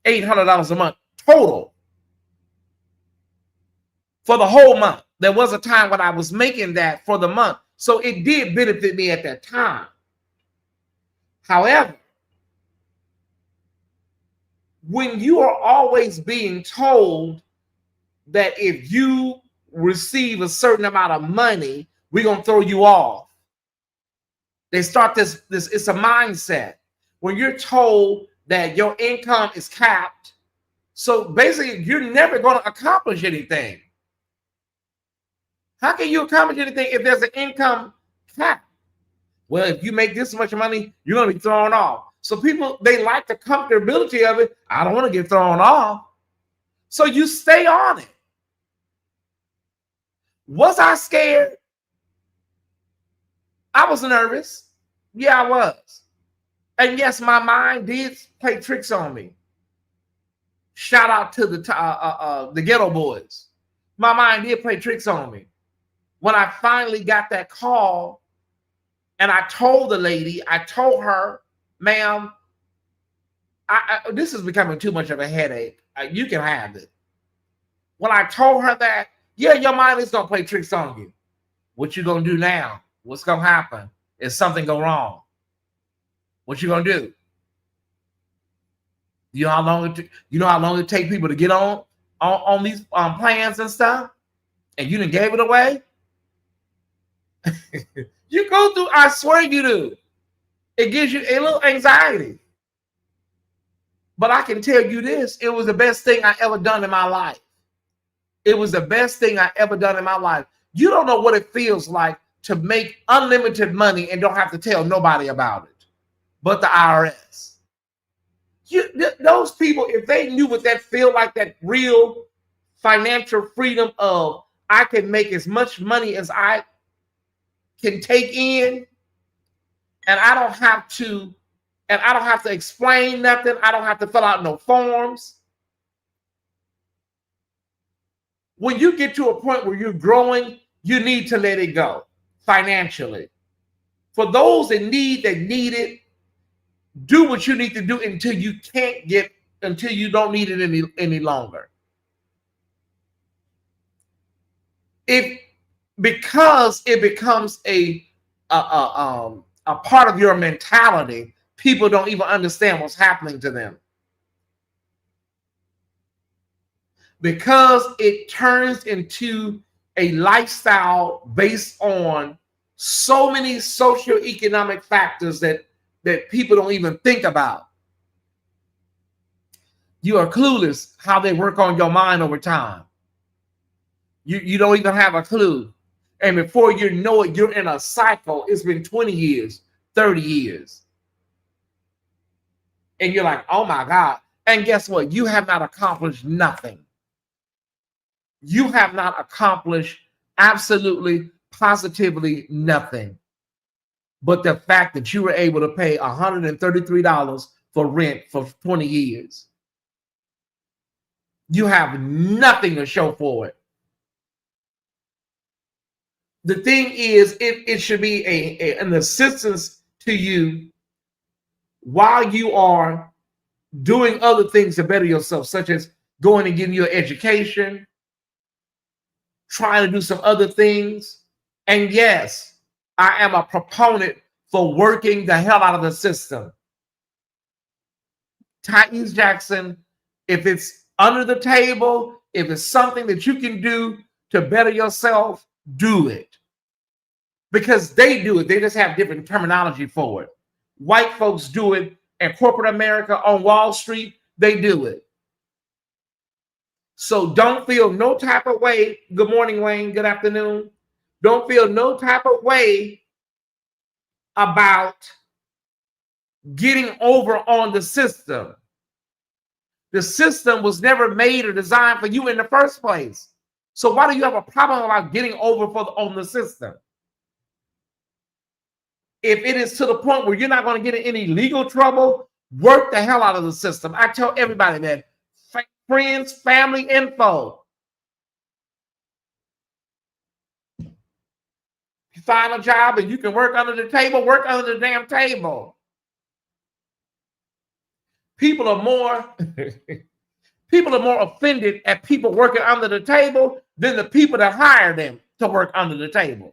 $800 a month total for the whole month. There was a time when I was making that for the month. So it did benefit me at that time. However, when you are always being told that if you receive a certain amount of money, we're going to throw you off. They start this, it's a mindset. When you're told that your income is capped, so basically you're never going to accomplish anything. How can you accomplish anything if there's an income cap? Well, if you make this much money, you're going to be thrown off. So people, they like the comfortability of it. I don't want to get thrown off. So you stay on it. Was I scared? I was nervous. Yeah, I was. And yes, my mind did play tricks on me. Shout out to the Ghetto Boys. My mind did play tricks on me. When I finally got that call and I told the lady, I told her, ma'am, this is becoming too much of a headache. You can have it. When I told her that, yeah, your mind is going to play tricks on you. What you going to do now? What's going to happen if something go wrong? What you going to do? You know how long it take people to get on these plans and stuff? And you done gave it away? You go through, I swear you do. It gives you a little anxiety. But I can tell you this, it was the best thing I ever done in my life. It was the best thing I ever done in my life. You don't know what it feels like to make unlimited money and don't have to tell nobody about it, but the IRS. Those people, if they knew what that feel like, that real financial freedom of I can make as much money as I can take in, and I don't have to explain nothing. I don't have to fill out no forms. When you get to a point where you're growing, you need to let it go financially. For those that need it, do what you need to do until you don't need it any longer. Because it becomes a part of your mentality, people don't even understand what's happening to them. Because it turns into a lifestyle based on so many socioeconomic factors that people don't even think about. You are clueless how they work on your mind over time. You don't even have a clue. And before you know it, you're in a cycle. It's been 20 years, 30 years. And you're like, oh my God. And guess what? You have not accomplished nothing. You have not accomplished absolutely, positively nothing. But the fact that you were able to pay $133 for rent for 20 years. You have nothing to show for it. The thing is, it should be an assistance to you while you are doing other things to better yourself, such as going and getting your education, trying to do some other things. And yes, I am a proponent for working the hell out of the system. Tyesse Jackson, if it's under the table, if it's something that you can do to better yourself, do it. Because they do it. They just have different terminology for it. White folks do it, and corporate America on Wall Street, they do it. So don't feel no type of way. Good morning, Wayne. Good afternoon. Don't feel no type of way about getting over on the system. The system was never made or designed for you in the first place. So why do you have a problem about getting over on the system? If it is to the point where you're not going to get in any legal trouble, work the hell out of the system. I tell everybody that. Friends, family, info. You find a job and you can work under the table, work under the damn table. People are more offended at people working under the table than the people that hire them to work under the table.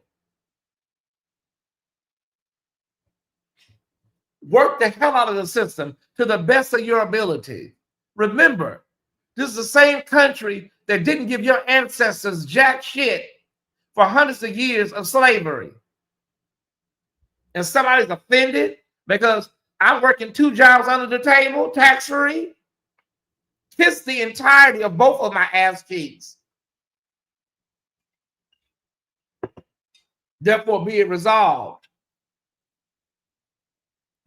Work the hell out of the system to the best of your ability. Remember, this is the same country that didn't give your ancestors jack shit for hundreds of years of slavery. And somebody's offended because I'm working 2 jobs under the table, tax-free. Kiss the entirety of both of my ass cheeks. Therefore, be it resolved.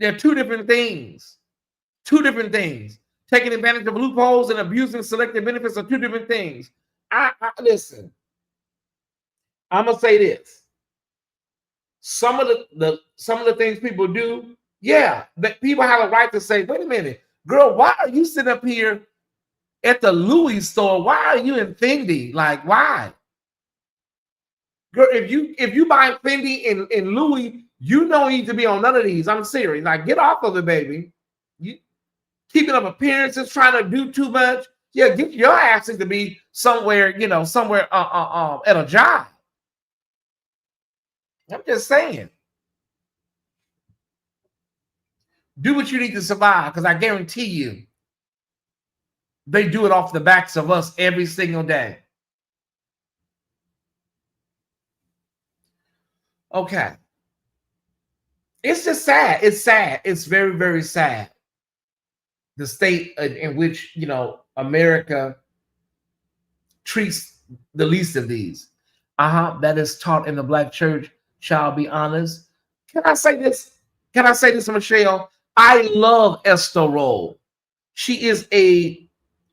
They're 2 different things. 2 different things. Taking advantage of loopholes and abusing selective benefits are 2 different things. Listen. I'm gonna say this. Some of the things people do, yeah, but people have a right to say, wait a minute, girl, why are you sitting up here at the Louis store? Why are you in Fendi? Like, why? Girl, if you buy Fendi in Louis, you don't need to be on none of these. I'm serious. Like, get off of it, baby. You keeping up appearances, trying to do too much. Yeah, get your asses to be somewhere, somewhere at a job. I'm just saying. Do what you need to survive, because I guarantee you, they do it off the backs of us every single day. Okay. It's just sad. It's sad. It's very, very sad. The state in which, America treats the least of these. That is taught in the Black church, shall be honest. Can I say this? Michelle? I love Esther Roll. She is a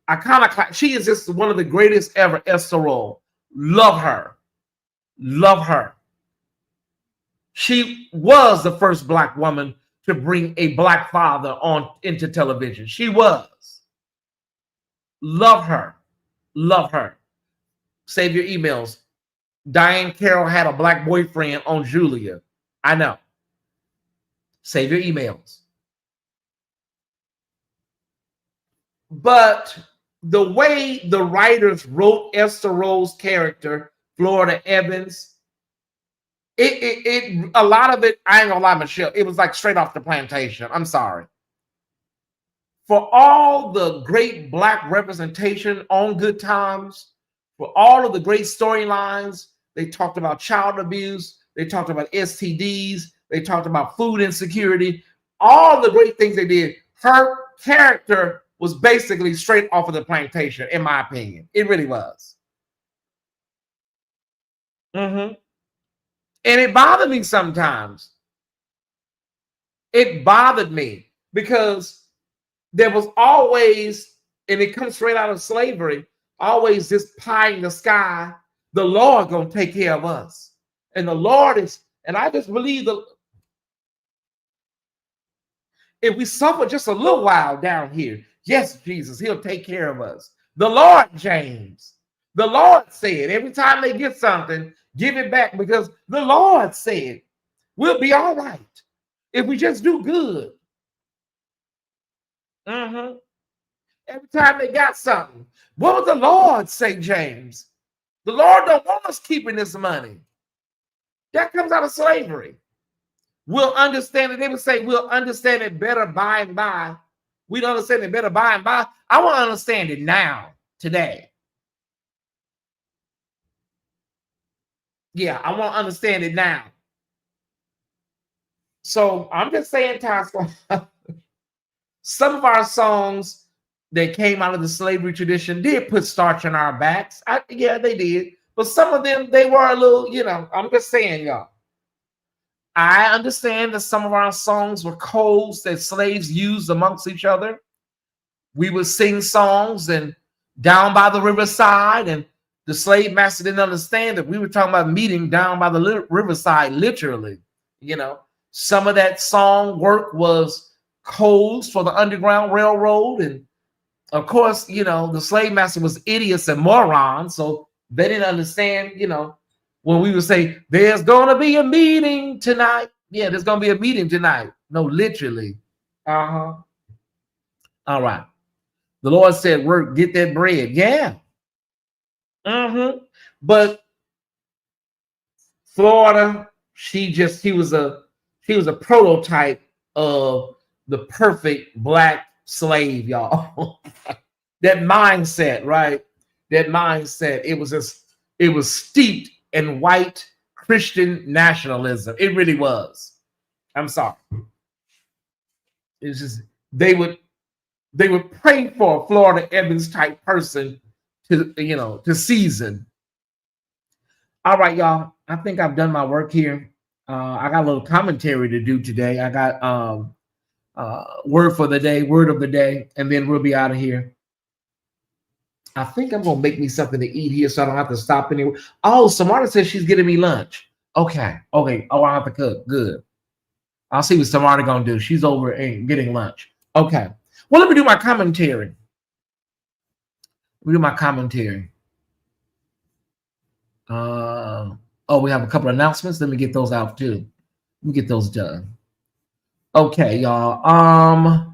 iconoclast. She is just one of the greatest ever, Esther Roll. Love her. Love her. She was the first Black woman to bring a Black father into television. She was. Love her. Love her. Save your emails. Diane Carroll had a black boyfriend on Julia. I know. Save your emails. But the way the writers wrote Esther Rowe's character, Florida Evans, it a lot of it, I ain't gonna lie, Michelle, it was like straight off the plantation. I'm sorry. For all the great black representation on Good Times, for all of the great storylines, they talked about child abuse, they talked about STDs, they talked about food insecurity, all the great things they did. Her character was basically straight off of the plantation, in my opinion. It really was. And it bothered me sometimes. It bothered me because there was always, and it comes straight out of slavery, always this pie in the sky. The Lord gonna take care of us. And the Lord is, and I just believe that if we suffer just a little while down here, yes, Jesus, he'll take care of us. The Lord, James, the Lord said, every time they get something, give it back, because the Lord said, we'll be all right if we just do good. Every time they got something, what would the Lord say, James? The Lord don't want us keeping this money. That comes out of slavery. We'll understand it. They would say we'll understand it better by and by. We don't understand it better by and by. I want to understand it now, today. Yeah, I want to understand it now. So I'm just saying, Tyesse, some of our songs that came out of the slavery tradition did put starch on our backs. Yeah, they did. But some of them, they were a little, I'm just saying, y'all. I understand that some of our songs were codes that slaves used amongst each other. We would sing songs and down by the riverside, and the slave master didn't understand that we were talking about meeting down by the riverside, literally. Some of that song work was codes for the Underground Railroad. And of course, the slave master was idiots and morons, so they didn't understand, when we would say, there's going to be a meeting tonight. Yeah, there's going to be a meeting tonight. No, literally. All right. The Lord said, work, get that bread. Yeah. But Florida, she was a prototype of the perfect black slave, y'all. That mindset, right? That mindset, it was steeped in white Christian nationalism. It really was. I'm sorry. It's just they would pray for a Florida Evans type person to season. All right, y'all. I think I've done my work here. I got a little commentary to do today. I got word of the day, and then we'll be out of here. I think I'm gonna make me something to eat here, so I don't have to stop anywhere. Oh, Samara says she's getting me lunch. Okay. Oh, I don't have to cook. Good. I'll see what Samara gonna do. She's over and getting lunch. Okay. Well, let me do my commentary. We have a couple of announcements. Let me get those out too. Let me get those done. Okay, y'all.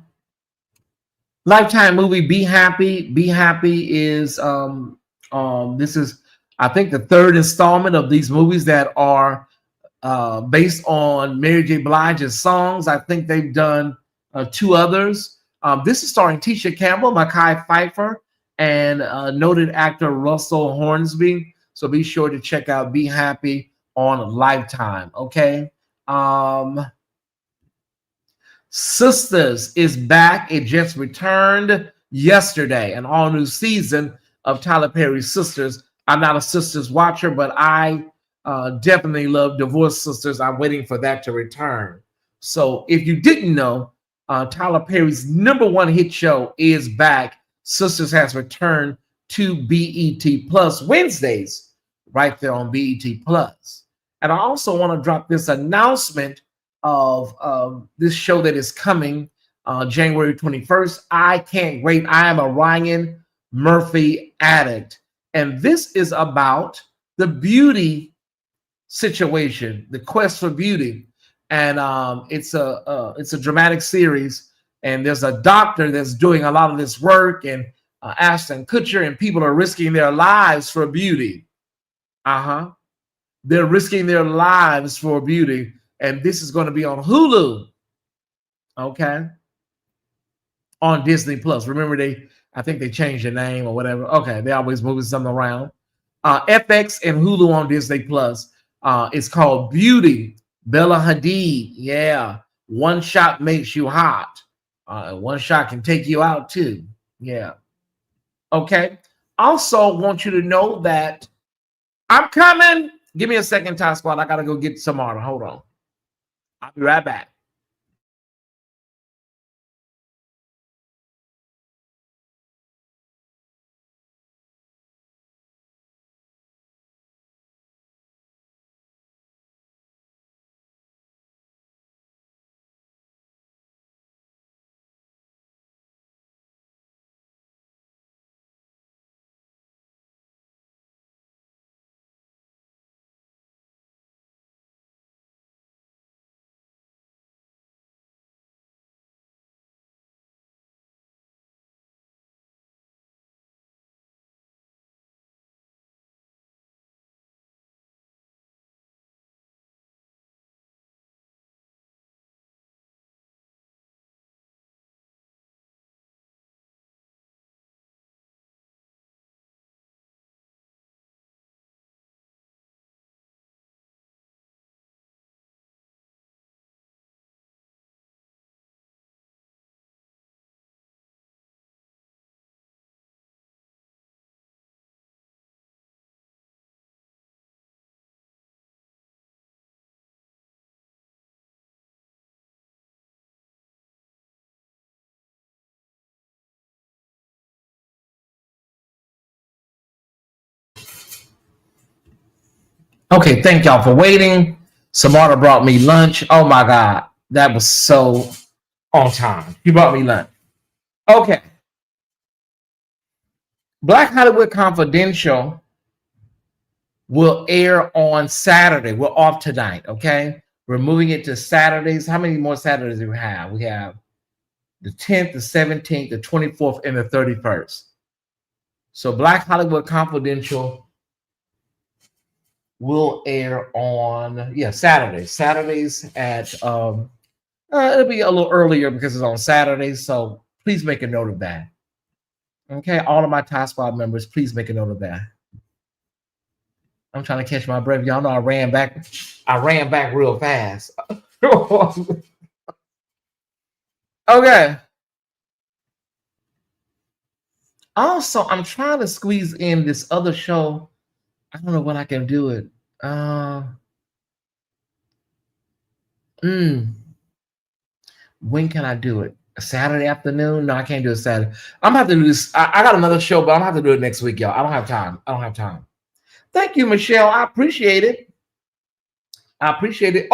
Lifetime movie Be Happy. Be Happy is this is, I think, the third installment of these movies that are based on Mary J. Blige's songs. I think they've done 2 others. This is starring Tisha Campbell, Mekhi Phifer, and noted actor Russell Hornsby. So be sure to check out Be Happy on Lifetime. Okay. Sisters is back. It just returned yesterday, an all new season of Tyler Perry's Sisters. I'm not a Sisters watcher, but I definitely love Divorced Sisters. I'm waiting for that to return. So if you didn't know, Tyler Perry's #1 hit show is back. Sisters has returned to BET Plus Wednesdays, right there on BET Plus. And I also want to drop this announcement of this show that is coming January 21st. I can't wait. I am a Ryan Murphy addict. And this is about the beauty situation, the quest for beauty. And it's a dramatic series. And there's a doctor that's doing a lot of this work, and Ashton Kutcher, and people are risking their lives for beauty. They're risking their lives for beauty. And this is going to be on Hulu. Okay. On Disney Plus. Remember, I think they changed the name or whatever. Okay. They always moving something around. FX and Hulu on Disney Plus. It's called Beauty. Bella Hadid. Yeah. One shot makes you hot. One shot can take you out too. Yeah. Okay. Also want you to know that I'm coming. Give me a second, Ty Squad. I got to go get some water. Hold on. I'll be right back. Okay, thank y'all for waiting. Samara brought me lunch. Oh my God, that was so on time. She brought me lunch. Okay. Black Hollywood Confidential will air on Saturday. We're off tonight, okay? We're moving it to Saturdays. How many more Saturdays do we have? We have the 10th, the 17th, the 24th, and the 31st. So Black Hollywood Confidential will air on Saturdays. Saturdays at it'll be a little earlier because it's on Saturdays. So please make a note of that. Okay, all of my Ty Squad members, please make a note of that. I'm trying to catch my breath. Y'all know I ran back real fast. Okay. Also, I'm trying to squeeze in this other show. I don't know when I can do it. When can I do it? A Saturday afternoon? No, I can't do it Saturday. I'm gonna have to do this. I got another show, but I'm gonna have to do it next week, y'all. I don't have time. Thank you, Michelle. I appreciate it. Oh,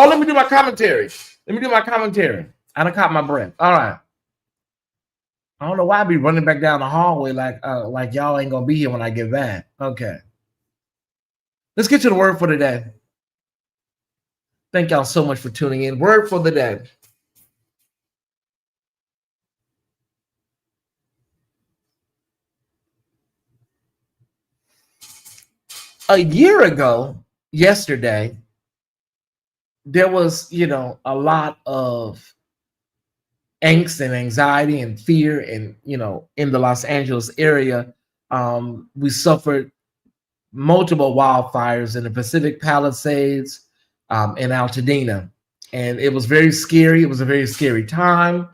let me do my commentary. I done caught my breath. All right. I don't know why I be running back down the hallway like y'all ain't gonna be here when I get back. Okay. Let's get to the word for the day. Thank y'all so much for tuning in. Word for the day. A year ago, yesterday, there was, a lot of angst and anxiety and fear and, in the Los Angeles area. We suffered multiple wildfires in the Pacific Palisades, in Altadena. And it was very scary. It was a very scary time.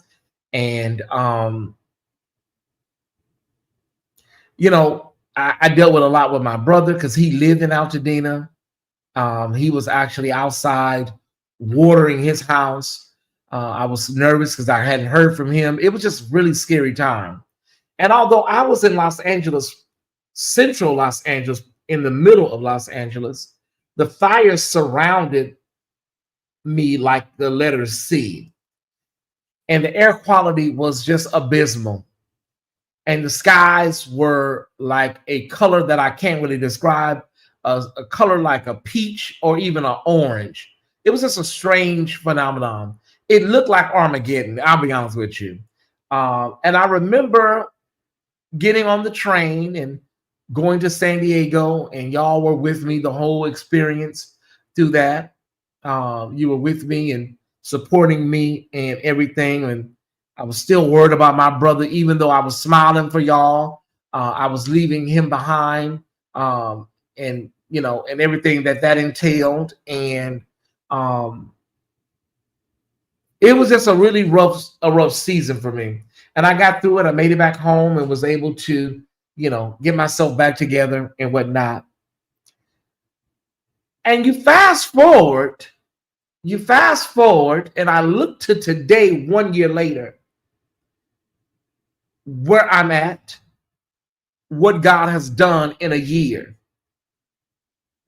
And, I dealt with a lot with my brother because he lived in Altadena. He was actually outside watering his house. I was nervous because I hadn't heard from him. It was just really scary time. And although I was in Los Angeles, central Los Angeles, in the middle of Los Angeles, the fire surrounded me like the letter C. And the air quality was just abysmal. and the skies were like a color that I can't really describe, a color like a peach or even an orange. It was just a strange phenomenon. It looked like Armageddon, I'll be honest with you. And I remember getting on the train and going to San Diego, and y'all were with me the whole experience through that. You were with me and supporting me and everything. And I was still worried about my brother, even though I was smiling for y'all. I was leaving him behind, and and everything that entailed. And it was just a really rough season for me. And I got through it. I made it back home and was able to, get myself back together and whatnot. And you fast forward, and I look to today, 1 year later, where I'm at, what God has done in a year.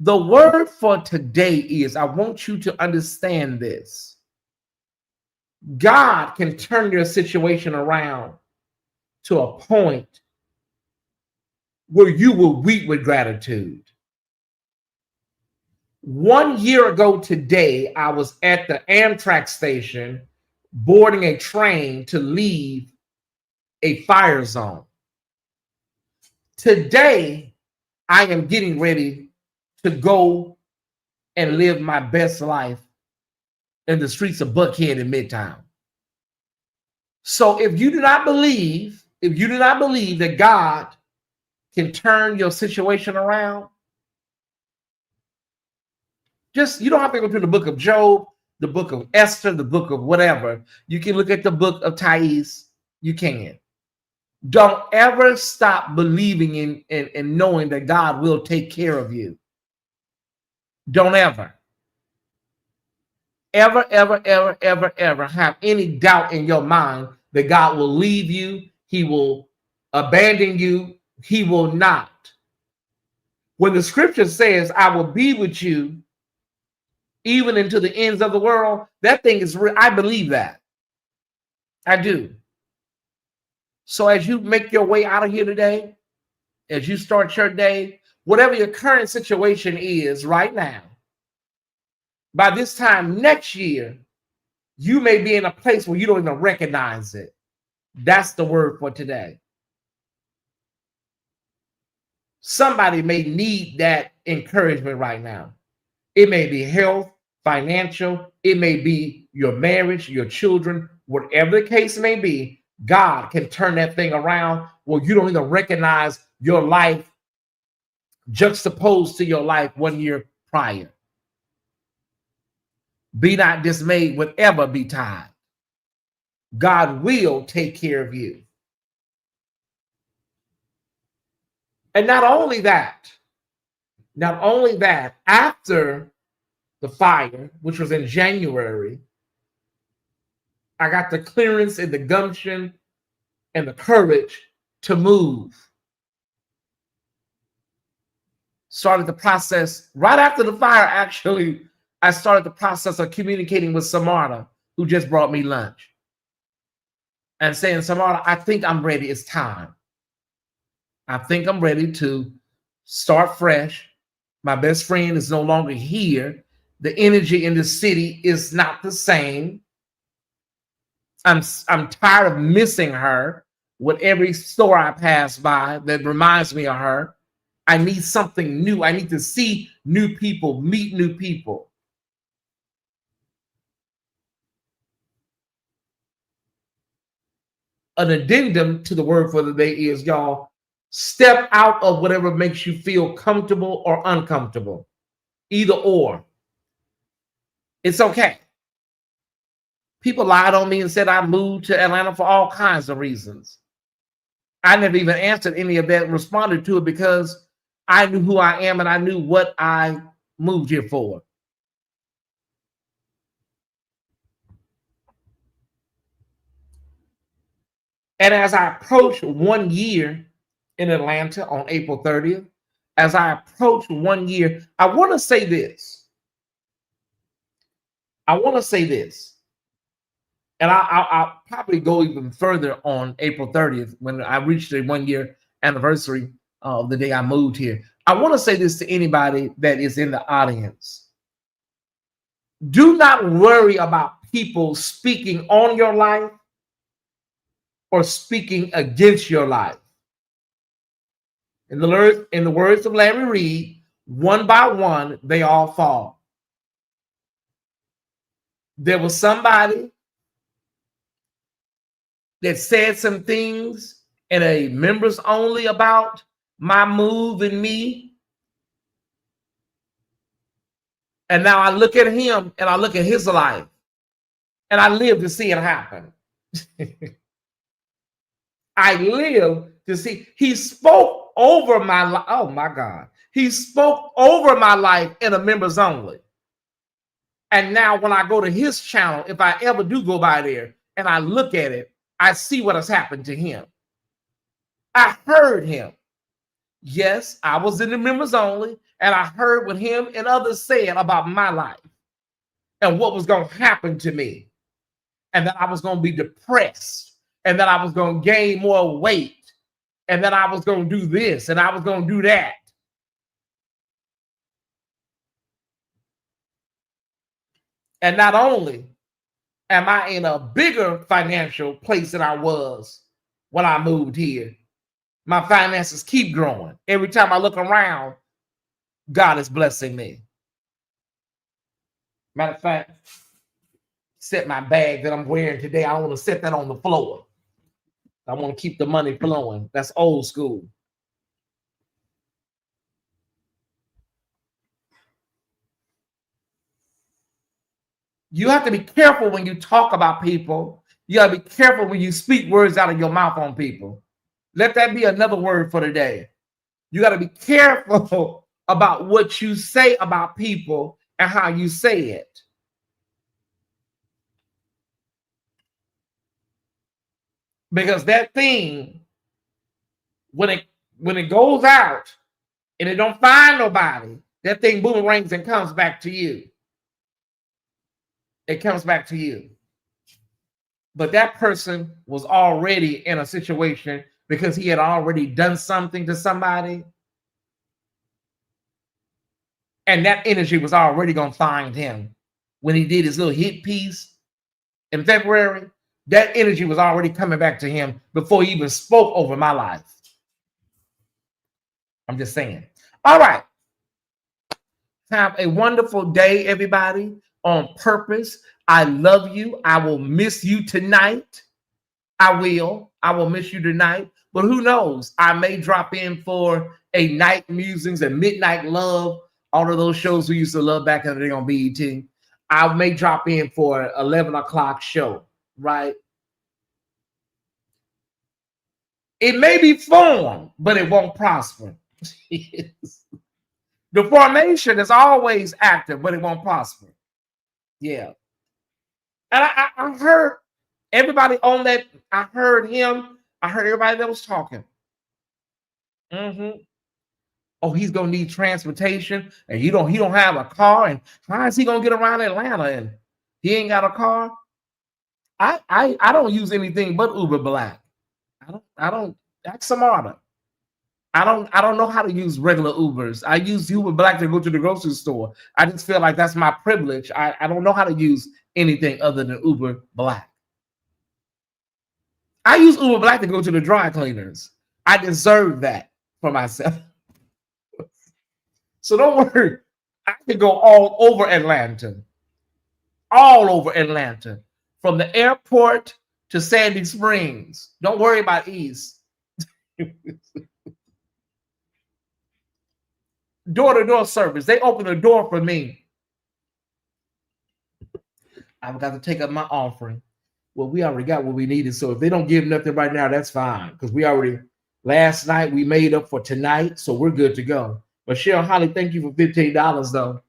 The word for today is, I want you to understand this. God can turn your situation around to a point where you will weep with gratitude. 1 year ago today, I was at the Amtrak station boarding a train to leave a fire zone. Today, I am getting ready to go and live my best life in the streets of Buckhead in Midtown. So if you do not believe that God can turn your situation around, you don't have to go to the book of Job, the book of Esther, the book of whatever. You can look at the book of Tyesse. You can. Don't ever stop believing in and knowing that God will take care of you. Don't ever have any doubt in your mind that God will leave you. He will abandon you. He will not. When the scripture says, I will be with you even into the ends of the world, that thing is real. I believe that. I do. So as you make your way out of here today, as you start your day, whatever your current situation is right now, by this time next year, you may be in a place where you don't even recognize it. That's the word for today. Somebody may need that encouragement right now. It may be health, financial, it may be your marriage, your children, whatever the case may be. God can turn that thing around where you don't even recognize your life juxtaposed to your life 1 year prior. Be not dismayed, whatever betide. God will take care of you. And not only that, after the fire, which was in January, I got the clearance and the gumption and the courage to move. Started the process right after the fire. Actually, I started the process of communicating with Samara, who just brought me lunch, and saying, Samara, I think I'm ready. It's time. I think I'm ready to start fresh. My best friend is no longer here. The energy in the city is not the same. I'm tired of missing her with every store I pass by that reminds me of her. I need something new. I need to see new people, meet new people. An addendum to the word for the day is, y'all, step out of whatever makes you feel comfortable or uncomfortable. Either or. It's okay. People lied on me and said I moved to Atlanta for all kinds of reasons. I never even answered any of that, responded to it, because I knew who I am and I knew what I moved here for. And as I approach 1 year in Atlanta on April 30th, as I approach 1 year, I want to say this. And I'll probably go even further on April 30th when I reach the 1-year anniversary of the day I moved here. I want to say this to anybody that is in the audience. Do not worry about people speaking on your life or speaking against your life. In the words of Larry Reed, one by one, they all fall. There was somebody that said some things in a members only about my move and me. And now I look at him and I look at his life and I live to see it happen. I live to see. He spoke over my life. Oh my God. He spoke over my life in a members only. And now when I go to his channel, if I ever do go by there and I look at it, I see what has happened to him. I heard him. Yes, I was in the members only, and I heard what him and others said about my life and what was going to happen to me, and that I was going to be depressed, and that I was going to gain more weight, and that I was going to do this, and I was going to do that. And not only am I in a bigger financial place than I was when I moved here, my finances keep growing. Every time I look around, God is blessing me. Matter of fact, set my bag that I'm wearing today. I want to set that on the floor. I want to keep the money flowing. That's old school. You have to be careful when you talk about people. You got to be careful when you speak words out of your mouth on people. Let that be another word for today. You got to be careful about what you say about people and how you say it. Because that thing, when it goes out and it don't find nobody, that thing boomerangs and comes back to you. It comes back to you. But that person was already in a situation because he had already done something to somebody. And that energy was already going to find him. When he did his little hit piece in February, that energy was already coming back to him before he even spoke over my life. I'm just saying. All right. Have a wonderful day, everybody. On purpose. I love you. I will miss you tonight. I will miss you tonight. But who knows? I may drop in for a night musings and midnight love. All of those shows we used to love back in the day on BET. I may drop in for an 11 o'clock show, right? It may be formed, but it won't prosper. The formation is always active, but it won't prosper. Yeah. And I heard everybody on that. I heard him. I heard everybody that was talking. Oh, he's gonna need transportation, and he don't have a car, and how is he gonna get around Atlanta? And he ain't got a car. I don't use anything but Uber Black. I don't. That's smarter. I don't know how to use regular Ubers. I use Uber Black to go to the grocery store. I just feel like that's my privilege. I don't know how to use anything other than Uber Black. I use Uber Black to go to the dry cleaners. I deserve that for myself. So don't worry. I can go all over Atlanta. All over Atlanta. From the airport to Sandy Springs. Don't worry about East. Door-to-door service. They open the door for me. I've got to take up my offering. Well, we already got what we needed. So if they don't give nothing right now, that's fine. Because we already, last night, we made up for tonight. So we're good to go. But Cheryl Holly, thank you for $15, though.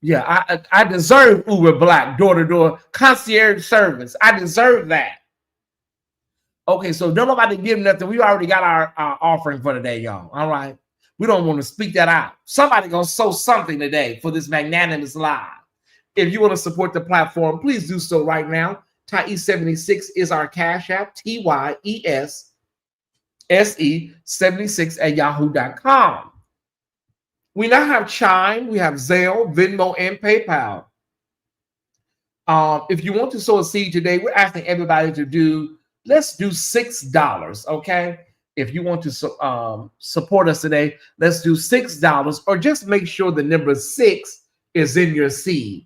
Yeah, I deserve Uber Black, door-to-door concierge service. I deserve that. Okay, so don't nobody give nothing. We already got our offering for today, y'all. All right. We don't want to speak that out. Somebody gonna sow something today for this magnanimous live. If you want to support the platform, please do so right now. Tyesse76 is our Cash App, TYESSE 76 at yahoo.com. We now have Chime, we have Zelle, Venmo, and PayPal. If you want to sow a seed today, we're asking everybody to do, let's do $6, okay? If you want to support us today, let's do $6, or just make sure the number 6 is in your seed.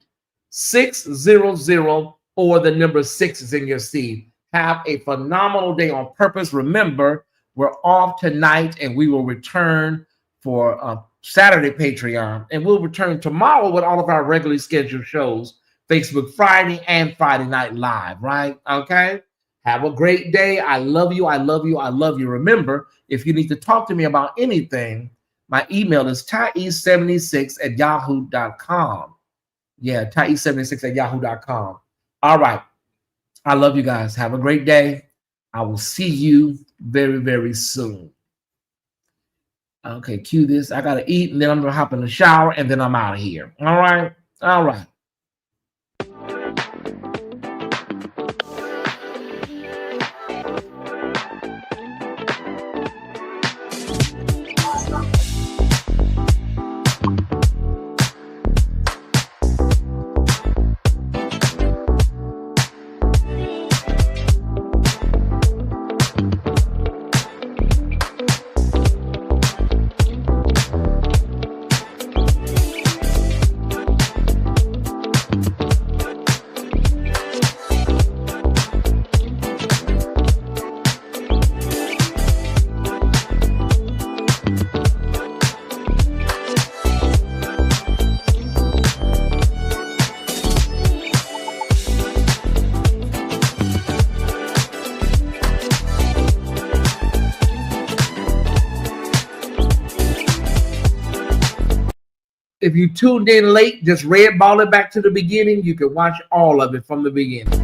600, or the number 6 is in your seed. Have a phenomenal day on purpose. Remember, we're off tonight, and we will return for Saturday Patreon, and we'll return tomorrow with all of our regularly scheduled shows, Facebook Friday and Friday Night Live, right? Okay? Have a great day. I love you. I love you. I love you. Remember, if you need to talk to me about anything, my email is tyesse76 at yahoo.com. Yeah, tyesse76 at yahoo.com. All right. I love you guys. Have a great day. I will see you very, very soon. Okay, cue this. I got to eat, and then I'm going to hop in the shower, and then I'm out of here. All right? All right. If you tuned in late, just red ball it back to the beginning. You can watch all of it from the beginning.